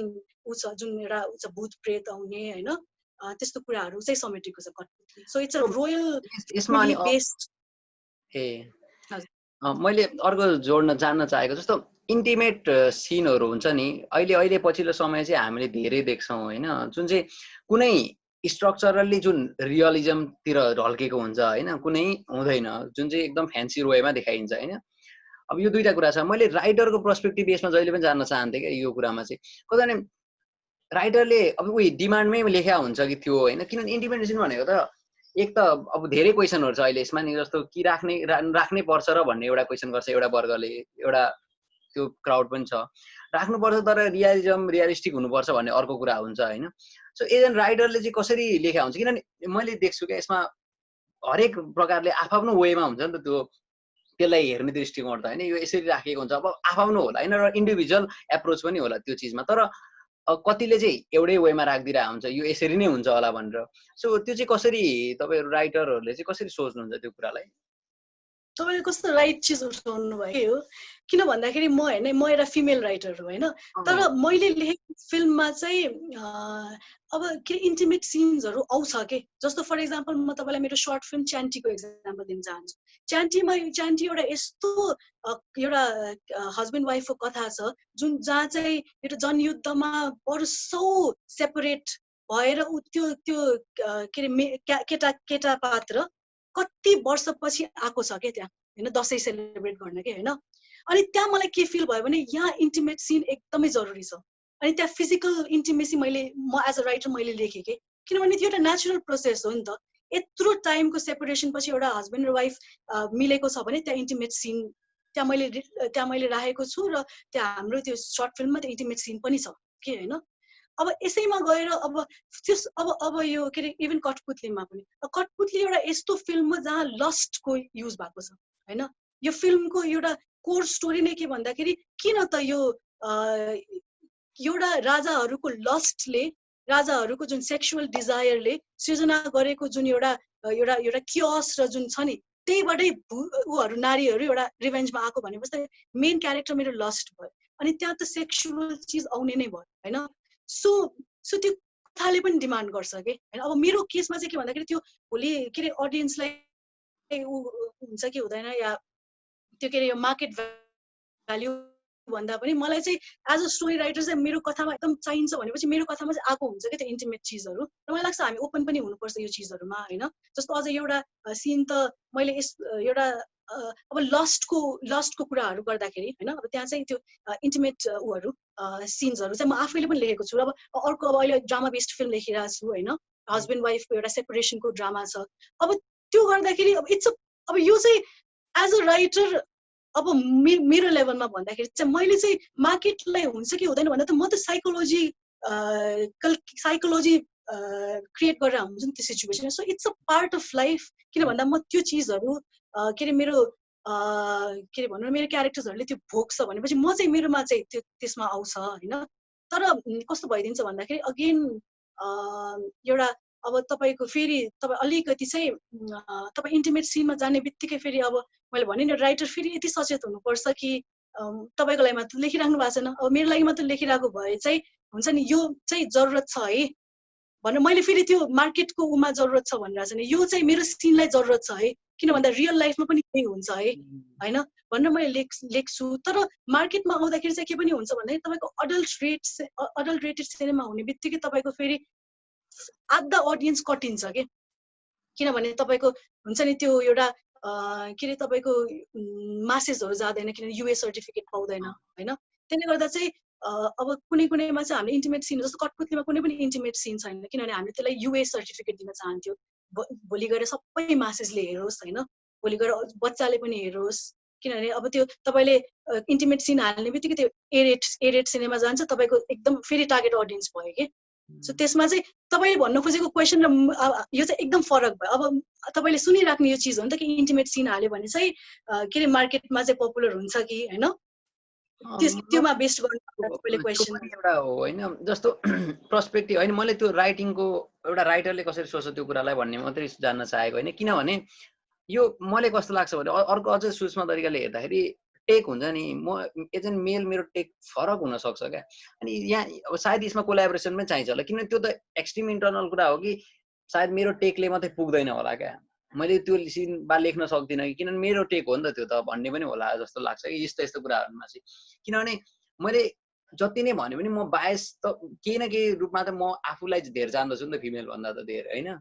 जुन एउटा भूत प्रेत आउने हैन त्यस्तो कुराहरू चाहिँ समेटेको छ कठपुतली so it's a royal based मैले अर्को जोड्न जान्न चाहेको जस्तो इन्टिमेट सिनहरु हुन्छ नि अहिले पछिल्लो समय चाहिँ हामीले धेरै देख्छौं हैन जुन चाहिँ कुनै स्ट्रक्चरली जुन रियलिजम तिर ढल्केको हुन्छ हैन कुनै हुँदैन जुन चाहिँ एकदम फ्यान्सी वेमा देखाइन्छ हैन अब यो दुईटा कुरा छ। मैले राइटरको पर्सपेक्टिभ बेसमा जहिले पनि जान्न चाहन्थेँ क्या यो कुरामा चाहिँ। कता राइटरले अब उही डिमान्डमै लेखा हुन्छ कि त्यो होइन, किनभने इन्टिमेट सिन भनेको त एक त अब धेरै क्वेसनहरू छ अहिले यसमा नि, जस्तो कि राख्नै पर्छ र भन्ने एउटा क्वेसन गर्छ एउटा वर्गले, एउटा त्यो क्राउड पनि छ। राख्नुपर्छ तर रियलिस्टिक हुनुपर्छ भन्ने अर्को कुरा हुन्छ होइन। सो एज एन राइटरले चाहिँ कसरी लेखा हुन्छ, किनभने मैले देख्छु क्या यसमा हरेक प्रकारले आफ्नो वेमा हुन्छ नि त त्यो त्यसलाई हेर्ने दृष्टिकोण त होइन, यो यसरी राखेको हुन्छ। अब आफ्नो होला होइन, र इन्डिभिजुअल एप्रोच पनि होला त्यो चिजमा, तर कतिले चाहिँ एउटै वेमा राखिदिरहेको हुन्छ यो यसरी नै हुन्छ होला भनेर। सो त्यो चाहिँ कसरी तपाईँहरू राइटरहरूले चाहिँ कसरी सोच्नुहुन्छ त्यो कुरालाई? तपाईँले कस्तो राइट चिज उठाउनु भयो हो, किन भन्दाखेरि म होइन, म एउटा फिमेल राइटर हो होइन, तर मैले लेखेको फिल्ममा चाहिँ अब के इन्टिमेट सिन्सहरू आउँछ के। जस्तो फर इक्जाम्पल म तपाईँलाई मेरो सर्ट फिल्म च्यान्टीको इक्जाम्पल दिन चाहन्छु। च्यान्टी एउटा यस्तो एउटा हस्बेन्ड वाइफको कथा छ जुन जहाँ चाहिँ एउटा जनयुद्धमा वर्षौँ सेपरेट भएर त्यो त्यो के अरे केटा पात्र कति वर्षपछि आएको छ क्या त्यहाँ होइन, दसैँ सेलिब्रेट गर्न के होइन। अनि त्यहाँ मलाई के फिल भयो भने यहाँ इन्टिमेट सिन एकदमै जरुरी छ। अनि त्यहाँ फिजिकल इन्टिमेसी म एज अ राइटर मैले लेखेँ कि, किनभने त्यो एउटा नेचुरल प्रोसेस हो नि त। यत्रो टाइमको सेपरेसन पछि एउटा हस्बेन्ड र वाइफ मिलेको छ भने त्यहाँ इन्टिमेट सिन त्यहाँ मैले राखेको छु, र त्यहाँ हाम्रो त्यो सर्ट फिल्ममा त्यो इन्टिमेट सिन पनि छ के होइन। अब यसैमा गएर अब यो के अरे इभन कठपुतलीमा पनि, कठपुतली एउटा यस्तो फिल्म हो जहाँ लस्टको युज भएको छ होइन। यो फिल्मको एउटा कोर स्टोरी नै के भन्दाखेरि किन त यो एउटा राजाहरूको लस्टले, राजाहरूको जुन सेक्सुअल डिजायरले सृजना गरेको जुन एउटा क्योस र जुन छ नि, त्यहीबाटै उहरू नारीहरू एउटा रिभेन्जमा आएको भनेपछि मेन क्यारेक्टर मेरो लस्ट भयो। अनि त्यहाँ त सेक्सुअल चिज आउने नै भयो होइन। सो त्यो कथाले पनि डिमान्ड गर्छ कि होइन। अब मेरो केसमा चाहिँ के भन्दाखेरि त्यो भोलि के अरे अडियन्सलाई हुन्छ कि हुँदैन, या त्यो के अरे यो मार्केट भ्याल्यु भन्दा पनि मलाई चाहिँ एज अ स्टोरी राइटर चाहिँ मेरो कथामा एकदम चाहिन्छ भनेपछि मेरो कथामा चाहिँ आएको हुन्छ क्या त्यो इन्टिमेट चिजहरू। र मलाई लाग्छ हामी ओपन पनि हुनुपर्छ यो चिजहरूमा होइन। जस्तो अझ एउटा सिन त मैले एउटा अब लस्टको कुराहरू गर्दाखेरि होइन, अब त्यहाँ चाहिँ त्यो इन्टिमेट उहरू सिन्सहरू चाहिँ म आफैले पनि लेखेको छु। अब अर्को अब अहिले ड्रामा बेस्ड फिल्म लेखिरहेको छु होइन, हस्बेन्ड वाइफको एउटा सेपरेसनको ड्रामा छ। अब त्यो गर्दाखेरि अब अब यो चाहिँ एज अ राइटर अब मेरो लेभलमा भन्दाखेरि चाहिँ मैले चाहिँ मार्केटलाई हुन्छ कि हुँदैन भन्दा त म त साइकोलोजी क्रिएट गरेर हुन्छ नि त्यो situation. So it's a part of life. किन भन्दा म त्यो चिजहरू के अरे मेरो के अरे भनौँ न मेरो क्यारेक्टर्सहरूले त्यो भोग्छ भनेपछि म चाहिँ मेरोमा चाहिँ त्यो त्यसमा आउँछ होइन। तर कस्तो भइदिन्छ भन्दाखेरि अगेन एउटा अब तपाईँको फेरि तपाईँ अलिकति चाहिँ तपाईँ इन्टिमेट सिनमा जाने बित्तिकै फेरि अब मैले भने नि राइटर फेरि यति सचेत हुनुपर्छ कि तपाईँको लागि मात्र लेखिराख्नु भएको छैन, अब मेरो लागि मात्र लेखिरहेको भए चाहिँ हुन्छ नि यो चाहिँ जरुरत छ है भनेर मैले फेरि त्यो मार्केटको उमा जरुरत छ भनेर चाहिँ यो चाहिँ मेरो सिनलाई जरुरत छ है, किन भन्दा रियल लाइफमा पनि त्यही हुन्छ है होइन भनेर मैले लेख्छु। तर मार्केटमा आउँदाखेरि चाहिँ के पनि हुन्छ भन्दाखेरि तपाईँको अडल्ट्रेटेड सिनेमा हुने बित्तिकै तपाईँको फेरि आधा अडियन्स कटिन्छ के, किनभने तपाईँको हुन्छ नि त्यो एउटा के अरे तपाईँको मासेसहरू जाँदैन किनभने युए सर्टिफिकेट पाउँदैन होइन। त्यसले गर्दा चाहिँ अब कुनैमा चाहिँ हामीले इन्टिमेट सिन जस्तो कठपुतलीमा कुनै पनि इन्टिमेट सिन छैन किनभने हामीले त्यसलाई युए सर्टिफिकेट दिन चाहन्थ्यो। भोलि गएर सबै मासेसले हेरोस् होइन, भोलि गएर बच्चाले पनि हेरोस्, किनभने अब त्यो तपाईँले इन्टिमेट सिन हाल्ने बित्तिकै त्यो एरेट सिनेमा जान्छ, तपाईँको एकदम फेरि टार्गेट अडियन्स भयो कि। सो त्यसमा चाहिँ तपाईँले भन्नु खोजेको क्वेसन र यो चाहिँ एकदम फरक भयो। अब तपाईँले सुनिराख्ने यो चिज हो नि त कि इन्टिमेट सिन हाल्यो भने चाहिँ के अरे मार्केटमा चाहिँ पपुलर हुन्छ कि होइन, त्योमा बेस्ड गर्नु क्वेसन एउटा हो होइन। जस्तो पर्सपेक्टिभ होइन, मैले त्यो राइटिङको एउटा राइटरले कसरी सोच्छ त्यो कुरालाई भन्ने मात्रै जान्न चाहेको होइन। किनभने यो मलाई कस्तो लाग्छ भने अर्को अझै सूक्ष्म तरिकाले हेर्दाखेरि टेक हुन्छ नि, म एज एन मेल मेरो टेक फरक हुनसक्छ क्या। अनि यहाँ अब सायद यसमा कोलाबोरेसन पनि चाहिन्छ होला किनभने त्यो त एक्सट्रिम इन्टरनल कुरा हो कि सायद मेरो टेकले मात्रै पुग्दैन होला क्या, मैले त्यो सिन बा लेख्न सक्दिनँ कि किनभने मेरो टेक हो नि त त्यो त भन्ने पनि होला जस्तो लाग्छ कि यस्तो कुराहरूमा चाहिँ। किनभने मैले जति नै भन्यो भने म बायस त केही न केही रूपमा त म आफूलाई धेर जान्दछु नि त फिमेल भन्दा त धेर होइन।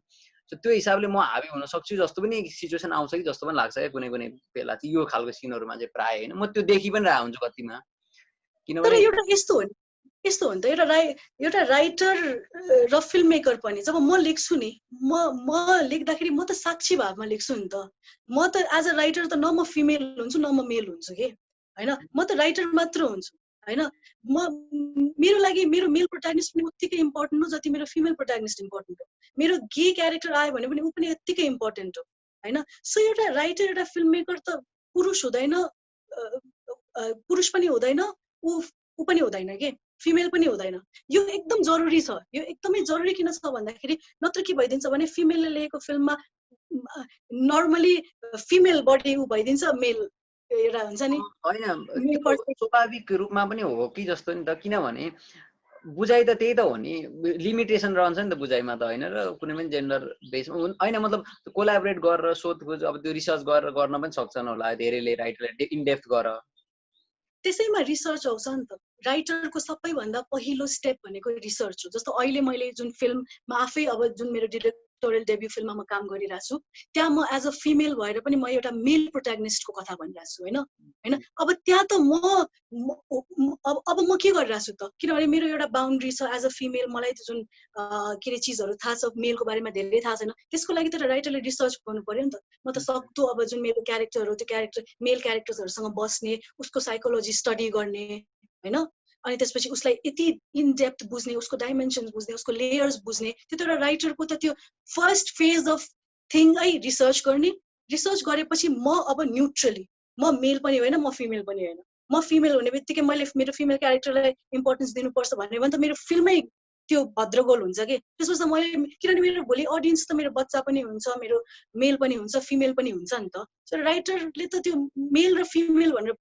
सो त्यो हिसाबले म हाबी हुन सक्छु जस्तो पनि सिचुएसन आउँछ कि जस्तो पनि लाग्छ क्या कुनै कुनै बेला चाहिँ यो खालको सिनहरुमा चाहिँ प्राय हैन म त्यो देखि पनि रहेको हुन्छु कतिमा तर किनभने एउटा यस्तो हो नि त एउटा राइटर र फिल्म मेकर पनि जब म लेख्छु नि म लेख्दाखेरि म त साक्षी भावमा लेख्छु नि त म त एज अ राइटर त न म फिमेल हुन्छु न म मेल हुन्छु के हैन म त राइटर मात्र हुन्छु हैन मेरो लागि मेरो मेल प्रोटागनिस्ट पनि उत्तिकै इम्पोर्टेन्ट हो जति मेरो फिमेल प्रोटागनिस्ट इम्पोर्टेन्ट हो मेरो गे क्यारेक्टर आयो भने पनि ऊ पनि उत्तिकै इम्पोर्टेन्ट हो हैन सो एउटा राइटर एउटा फिल्म मेकर त पुरुष हुँदैन पुरुष पनि हुँदैन ऊ पनि हुँदैन के फिमेल पनि हुँदैन यो एकदम जरुरी छ यो एकदमै जरुरी किन छ भन्दाखेरि नत्र के भइदिन्छ भने फिमेलले लेखेको फिल्ममा नर्मली फिमेल बडी ऊ भइदिन्छ मेल एउटा हुन्छ नि हैन स्वाभाविक रूपमा पनि हो कि जस्तो नि त किनभने बुझाइ त त्यही त हो नि लिमिटेसन रहन्छ नि त बुझाइमा त हैन र कुनै पनि जेन्डर बेसमा हैन मतलब कोलाबोरेट गरेर सोधखोज अब त्यो रिसर्च गरेर गर्न पनि सक्छन् होला धेरैले राइटरले इन डेप्थ गरेर त्यसैमा रिसर्च आउँछ नि त राइटरको सबैभन्दा पहिलो स्टेप भनेको रिसर्च हो जस्तो अहिले मैले जुन फिल्ममा आफै अब जुन मेरो डिरेक्टोरियल डेब्यू फिल्ममा म काम गरिरहेको छु त्यहाँ म एज अ फिमेल भएर पनि म एउटा मेल प्रोटागनिस्टको कथा भनिरहेको छु हैन अब त्यहाँ त अब म के गरिरहेको छु त किनभने मेरो एउटा बाउन्ड्री छ एज अ फिमेल मलाई त जुन के अरे चिजहरू थाहा छ मेलको बारेमा धेरै थाहा छैन त्यसको लागि त राइटरले रिसर्च गर्नु पर्यो नि त म त सक्दो अब जुन मेरो क्यारेक्टर हो त्यो क्यारेक्टर मेल क्यारेक्टर्सहरूसँग बस्ने उसको साइकोलोजी स्टडी गर्ने हैन अनि त्यसपछि उसलाई यति इन डेप्थ बुझ्ने उसको डाइमेन्सन्स बुझ्ने उसको लेयर्स बुझ्ने त्यो त एउटा राइटरको त त्यो फर्स्ट फेज अफ थिङ है रिसर्च गर्ने रिसर्च गरेपछि म अब न्युट्रली म मेल पनि होइन म फिमेल पनि होइन म फिमेल हुने बित्तिकै मैले मेरो फिमेल क्यारेक्टरलाई इम्पोर्टेन्स दिनुपर्छ भन्यो भने त मेरो फिल्मै त्यो भद्रगोल हुन्छ कि त्यसपछि त मैले किनभने मेरो भोलि अडियन्स त मेरो बच्चा पनि हुन्छ मेरो मेल पनि हुन्छ फिमेल पनि हुन्छ नि त सो राइटरले त त्यो मेल र फिमेल भनेर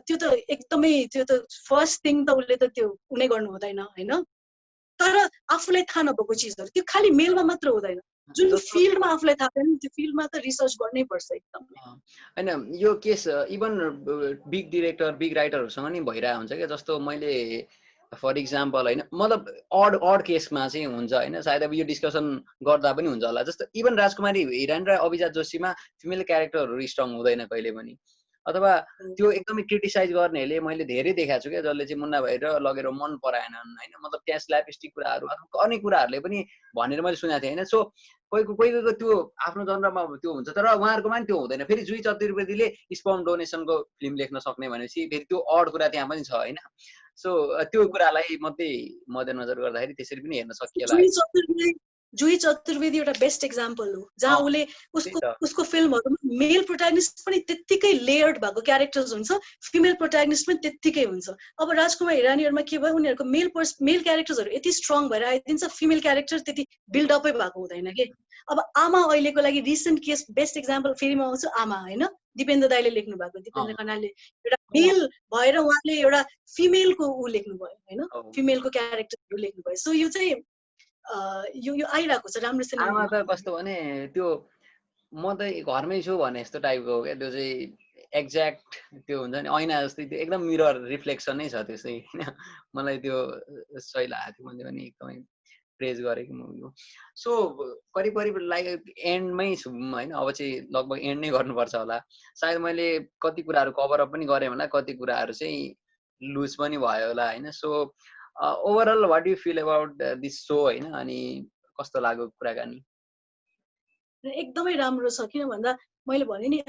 त्यो त एकदमै त्यो त फर्स्ट थिङ त उसले त त्यो कुनै गर्नु हुँदैन हैन तर आफूलाई थाहा नभएको चिजहरू त्यो खालि मेलमा मात्र हुँदैन जुन फिल्डमा आफूलाई थाहा छैन त्यो फिल्डमा त रिसर्च गर्नै पर्छ एकदम हैन यो case even big director big राइटरहरुसँग नि भइरा हुन्छ के जस्तो मैले फर इक्जाम्पल हैन मतलब अड केसमा चाहिँ हुन्छ हैन सायद अब यो डिस्कसन गर्दा पनि हुन्छ होला जस्तो इभन राजकुमारी हिरानी र अभिजात जोशीमा फिमेल क्यारेक्टरहरु स्ट्रङ हुँदैन कहिले पनि अथवा त्यो एकदमै क्रिटिसाइज गर्नेहरूले मैले धेरै देखाएको छु क्या जसले चाहिँ मुन्ना भाइ र लगेर मन पराएनन् हैन मतलब त्यहाँ स्ल्यापस्टिक कुराहरु अथवा अन्य कुराहरुले पनि भनेर मैले सुनेको थिएँ हैन सो कोहीको त्यो आफ्नो जनरमा त्यो हुन्छ तर उहाँहरुकोमा नि त्यो हुँदैन फेरि जुही चतुर्वेदीले स्पर्म डोनेसनको फिल्म लेख्न सक्ने भनेपछि फेरि त्यो अड कुरा त्यहाँ पनि छ हैन सो त्यो कुरालाई मात्रै मध्यनजर गर्दाखेरि त्यसरी पनि हेर्न सकिएला जुही चतुर्वेदी एउटा बेस्ट एक्जाम्पल हो जहाँ उसले उसको फिल्महरुमा मेल प्रोटागनिस्ट पनि त्यत्तिकै लेयर्ड भएको क्यारेक्टर्स हुन्छ फिमेल प्रोटागनिस्ट पनि त्यत्तिकै हुन्छ अब राजकुमार हिरानीहरुमा के भयो उनीहरुको मेल क्यारेक्टर्सहरु यति स्ट्रङ भएर आइदिन्छ फिमेल क्यारेक्टर त्यति बिल्ड अपै भएको हुँदैन के अब आमा अहिलेको लागि रिसेन्ट केस बेस्ट एक्जाम्पल फेरि म आउँछु आमा हैन दिपेन्द्र दाइले लेख्नु भएको दिपेन्द्र खनालले एउटा मेल भएर उहाँले एउटा फिमेलको ऊ लेख्नु भयो हैन फिमेलको क्यारेक्टरहरु लेख्नु भयो सो यो चाहिँ यो आइरहेको छ राम्रो सिनेमा आमा त कस्तो भने त्यो म त घरमै छु भने जस्तो टाइपको हो क्या त्यो चाहिँ एक्ज्याक्ट त्यो हुन्छ नि ऐना जस्तै त्यो एकदम मिरर रिफ्लेक्सन नै छ त्यसै हैन मलाई त्यो सही लागेको थियो मैले पनि एकदमै प्रेज गरेको मुभी हो सो करिब लाइक एन्डमै छु हैन अब चाहिँ लगभग एन्ड नै गर्नुपर्छ होला सायद मैले कति कुराहरु कभर अप पनि गरेँ होला कति कुराहरु चाहिँ लुज पनि भयो होला हैन so overall what do you feel about this show हैन अनि कस्तो लाग्यो कुराकानी एकदमै राम्रो छ किन भन्दा मैले भने नि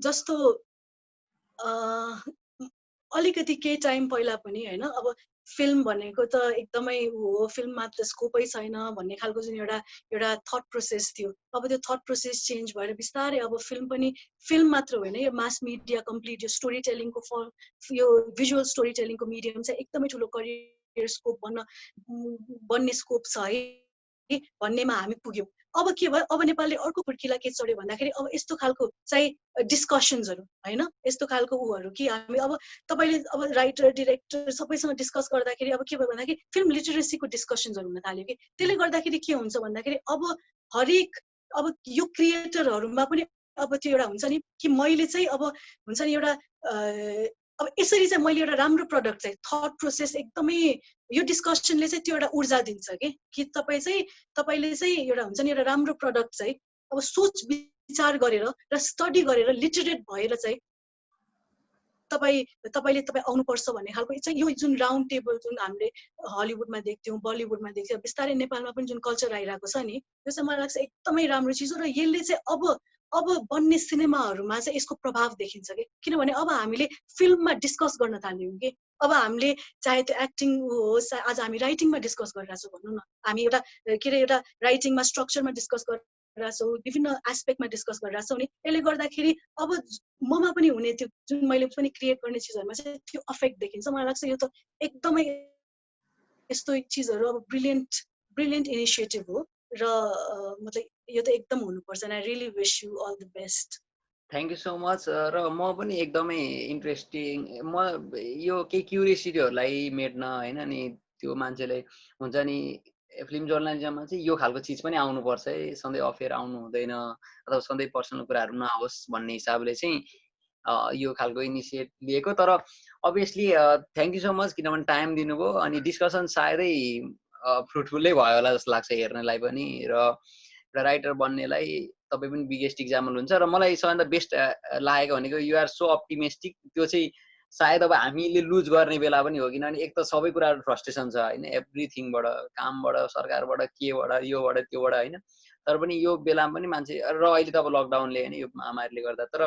जस्तो अलिकति केही टाइम पहिला पनि हैन अब फिल्म भनेको त एकदमै हो फिल्ममा त स्कोपै छैन भन्ने खालको जुन एउटा थट प्रोसेस थियो अब त्यो थट प्रोसेस चेन्ज भएर बिस्तारै अब फिल्म मात्र होइन यो मास मिडिया कम्प्लिट यो स्टोरी टेलिङको यो भिजुअल स्टोरी टेलिङको मिडियम चाहिँ एकदमै ठुलो करियर स्कोप बन्ने स्कोप छ है भन्नेमा हामी पुग्यौँ अब के भयो अब नेपालले अर्को खुड्किला के चढ्यो भन्दाखेरि अब यस्तो खालको चाहिँ डिस्कसन्सहरू हैन यस्तो खालको उहरू कि हामी अब तपाईले अब राइटर डिरेक्टर सबैसँग डिस्कस गर्दाखेरि अब के भयो भन्दाखेरि फिल्म लिटरेसीको डिस्कसन्सहरू हुन थाल्यो कि त्यसले गर्दाखेरि के हुन्छ भन्दाखेरि अब हरेक अब यो क्रिएटरहरूमा पनि अब त्यो एउटा हुन्छ नि कि मैले चाहिँ अब हुन्छ नि एउटा अब यसरी चाहिँ मैले एउटा राम्रो प्रडक्ट चाहिँ थट प्रोसेस एकदमै यो डिस्कसनले चाहिँ त्यो एउटा ऊर्जा दिन्छ कि तपाईँले चाहिँ एउटा हुन्छ नि एउटा राम्रो प्रडक्ट चाहिँ अब सोच विचार गरेर र स्टडी गरेर लिटरेट भएर चाहिँ तपाईले आउनुपर्छ भन्ने खालको चाहिँ यो जुन राउन्ड टेबल जुन हामीले हलिउडमा देख्थ्यौँ बलिउडमा देख्थ्यौँ बिस्तारै नेपालमा पनि जुन कल्चर आइरहेको छ नि त्यो चाहिँ मलाई लाग्छ एकदमै राम्रो चिज हो र यसले चाहिँ अब बन्ने सिनेमाहरूमा चाहिँ यसको प्रभाव देखिन्छ किनभने अब हामीले फिल्ममा डिस्कस गर्न थाल्यौँ कि अब हामीले चाहे त्यो एक्टिङ होस् आज हामी राइटिङमा डिस्कस गरिरहेछौँ भनौँ न हामी एउटा राइटिङमा स्ट्रक्चरमा डिस्कस गरिरहेछौँ विभिन्न एस्पेक्टमा डिस्कस गरिरहेछौँ नि यसले गर्दाखेरि अब ममा पनि हुने त्यो जुन मैले पनि क्रिएट गर्ने चिजहरूमा चाहिँ त्यो अफेक्ट देखिन्छ मलाई लाग्छ यो त एकदमै यस्तो चिजहरू अब ब्रिलियन्ट इनिसिएटिभ हो र मतलब यो त एकदम हुनुपर्छ and I really wish you all the best thank you so much र म पनि एकदमै इन्ट्रेस्टिङ म यो केही क्युरियोसिटीहरूलाई मेट्न होइन नि त्यो मान्छेले हुन्छ नि फिल्म जर्नलिजममा चाहिँ यो खालको चिज पनि आउनुपर्छ है सधैँ अफेयर आउनु हुँदैन अथवा सधैँ पर्सनल कुराहरू नआओस् भन्ने हिसाबले चाहिँ यो खालको इनिसिएट लिएको तर obviously thank you so much किनभने टाइम दिनुभयो अनि डिस्कसन सायदै फ्रुटफुल्लै भयो होला जस्तो लाग्छ हेर्नेलाई पनि र एउटा राइटर बन्नेलाई तपाईँ पनि बिगेस्ट इक्जाम्पल हुन्छ र मलाई सबैभन्दा बेस्ट लागेको भनेको युआर सो अप्टिमिस्टिक त्यो चाहिँ सायद अब हामीले लुज गर्ने बेला पनि हो किनभने एक त सबै कुराहरू फ्रस्ट्रेसन छ होइन एभ्रिथिङबाट कामबाट सरकारबाट केबाट योबाट त्योबाट होइन तर पनि यो बेलामा पनि मान्छे र अहिले त अब लकडाउनले होइन यो महामारीले गर्दा तर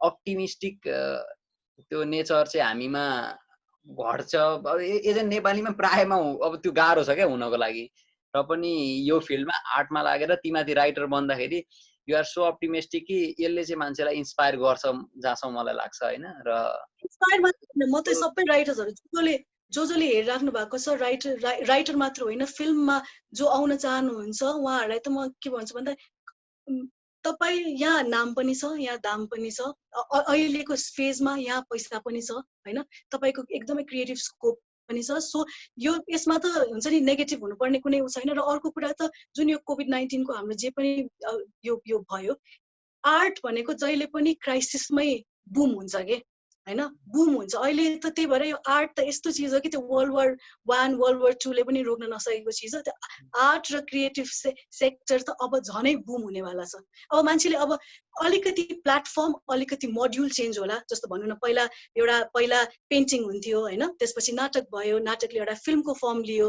अप्टिमिस्टिक त्यो नेचर चाहिँ हामीमा घट्छ अब एज नेपालीमा प्रायमा अब त्यो गाह्रो छ क्या हुनको लागि र पनि यो फिल्डमा आर्टमा लागेर तिमाथि राइटर बन्दाखेरि युआर सो अप्टिमिस्टिक कि यसले चाहिँ मान्छेलाई इन्सपायर गर्छ जहाँसम्म मलाई लाग्छ होइन र इन्सपायर मात्र म त सबै राइटर्सहरू जसले हेरिराख्नु भएको छ राइटर मात्र होइन फिल्ममा जो आउन चाहनुहुन्छ उहाँहरूलाई त म के भन्छु भन्दा तपाईँ यहाँ नाम पनि छ यहाँ दाम पनि छ अहिलेको फेजमा यहाँ पैसा पनि छ होइन तपाईँको एकदमै क्रिएटिभ स्कोप पनि छ सो यो यसमा त हुन्छ नि नेगेटिभ हुनुपर्ने कुनै छैन र अर्को कुरा त जुन यो कोभिड-19 को हाम्रो जे पनि यो भयो आर्ट भनेको जहिले पनि क्राइसिसमै बुम हुन्छ के हैन बुम हुन्छ अहिले त त्यही भएर यो आर्ट त यस्तो चिज हो कि त्यो वर्ल्ड वार 1 वर्ल्ड वार 2 ले पनि रोक्न नसकेको चिज हो त्यो आर्ट र क्रिएटिभ सेक्टर त अब झनै बुम हुनेवाला छ अब मान्छेले अब अलिकति प्लेटफर्म अलिकति मोड्युल चेन्ज होला जस्तो भनौँ न पहिला पेन्टिङ हुन्थ्यो हैन त्यसपछि नाटक भयो नाटकले एउटा फिल्मको फर्म लियो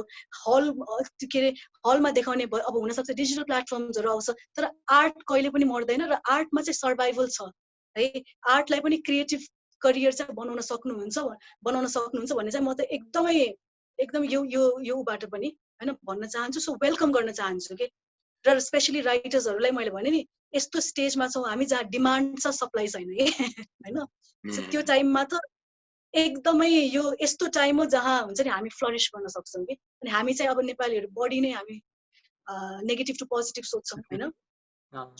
हलमा देखाउने अब हुन सक्छ डिजिटल प्लेटफर्महरु आउँछ तर आर्ट कहिले पनि मर्दैन र आर्टमा चाहिँ सर्भाइभल छ है आर्टलाई पनि क्रिएटिभ करियर चाहिँ बनाउन सक्नुहुन्छ भन्ने चाहिँ म त एकदमै योबाट पनि हैन भन्न चाहन्छु सो वेलकम गर्न चाहन्छु के र स्पेशली राइटर्सहरुलाई मैले भने नि यस्तो स्टेजमा छौं हामी जहाँ डिमान्ड छ सप्लाई छैन के हैन सो त्यो टाइममा त एकदमै यो यस्तो टाइम हो जहाँ हुन्छ नि हामी फ्लरिश गर्न सक्छौं के अनि हामी चाहिँ अब नेपालीहरु बडी नै हामी नेगेटिभ टु पोजिटिभ सोच्छौं हैन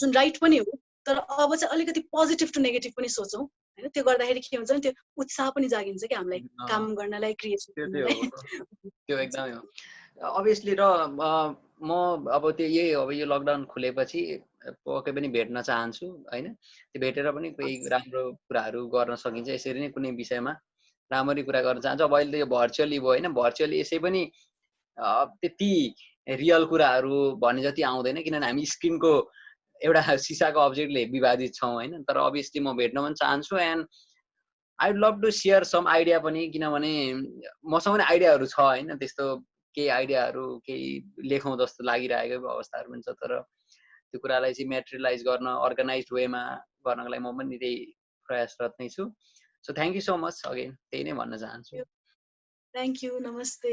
जुन राइट पनि हो तर अब चाहिँ अलिकति पोजिटिभ टु नेगेटिभ पनि सोचौं हैन त्यो गर्दाखेरि के हुन्छ नि त्यो उत्साह पनि जागिन्छ कि हामीलाई काम गर्नलाई क्रिएसन त्यो एकदमै हो अभियसली र म अब त्यो यही अब यो लकडाउन खुलेपछि पक्कै पनि भेट्न चाहन्छु हैन त्यो भेटेर पनि कोही राम्रो कुराहरू गर्न सकिन्छ यसरी नै कुनै विषयमा राम्ररी कुरा गर्न चाहन्छु अब अहिले यो भर्चुअली भयो हैन भर्चुअली यसै पनि त्यति रियल कुराहरू भन्ने जति आउँदैन किनभने हामी स्क्रिनको एउटा सिसाको अब्जेक्टले विभाजित छौं हैन तर अभियसली म भेट्न पनि चाहन्छु and I would love to share some idea पनि किनभने मसँग पनि आइडियाहरू छ हैन त्यस्तो केही आइडियाहरू केही लेखौं जस्तो लागिरहेको अवस्थाहरू पनि छ तर त्यो कुरालाई चाहिँ मेटेरियलाइज गर्न अर्गनाइज्ड वेमा गर्नको लागि म पनि त्यही प्रयासरत नै छु so thank you so much again त्यही नै भन्न चाहन्छु थ्यांक यू नमस्ते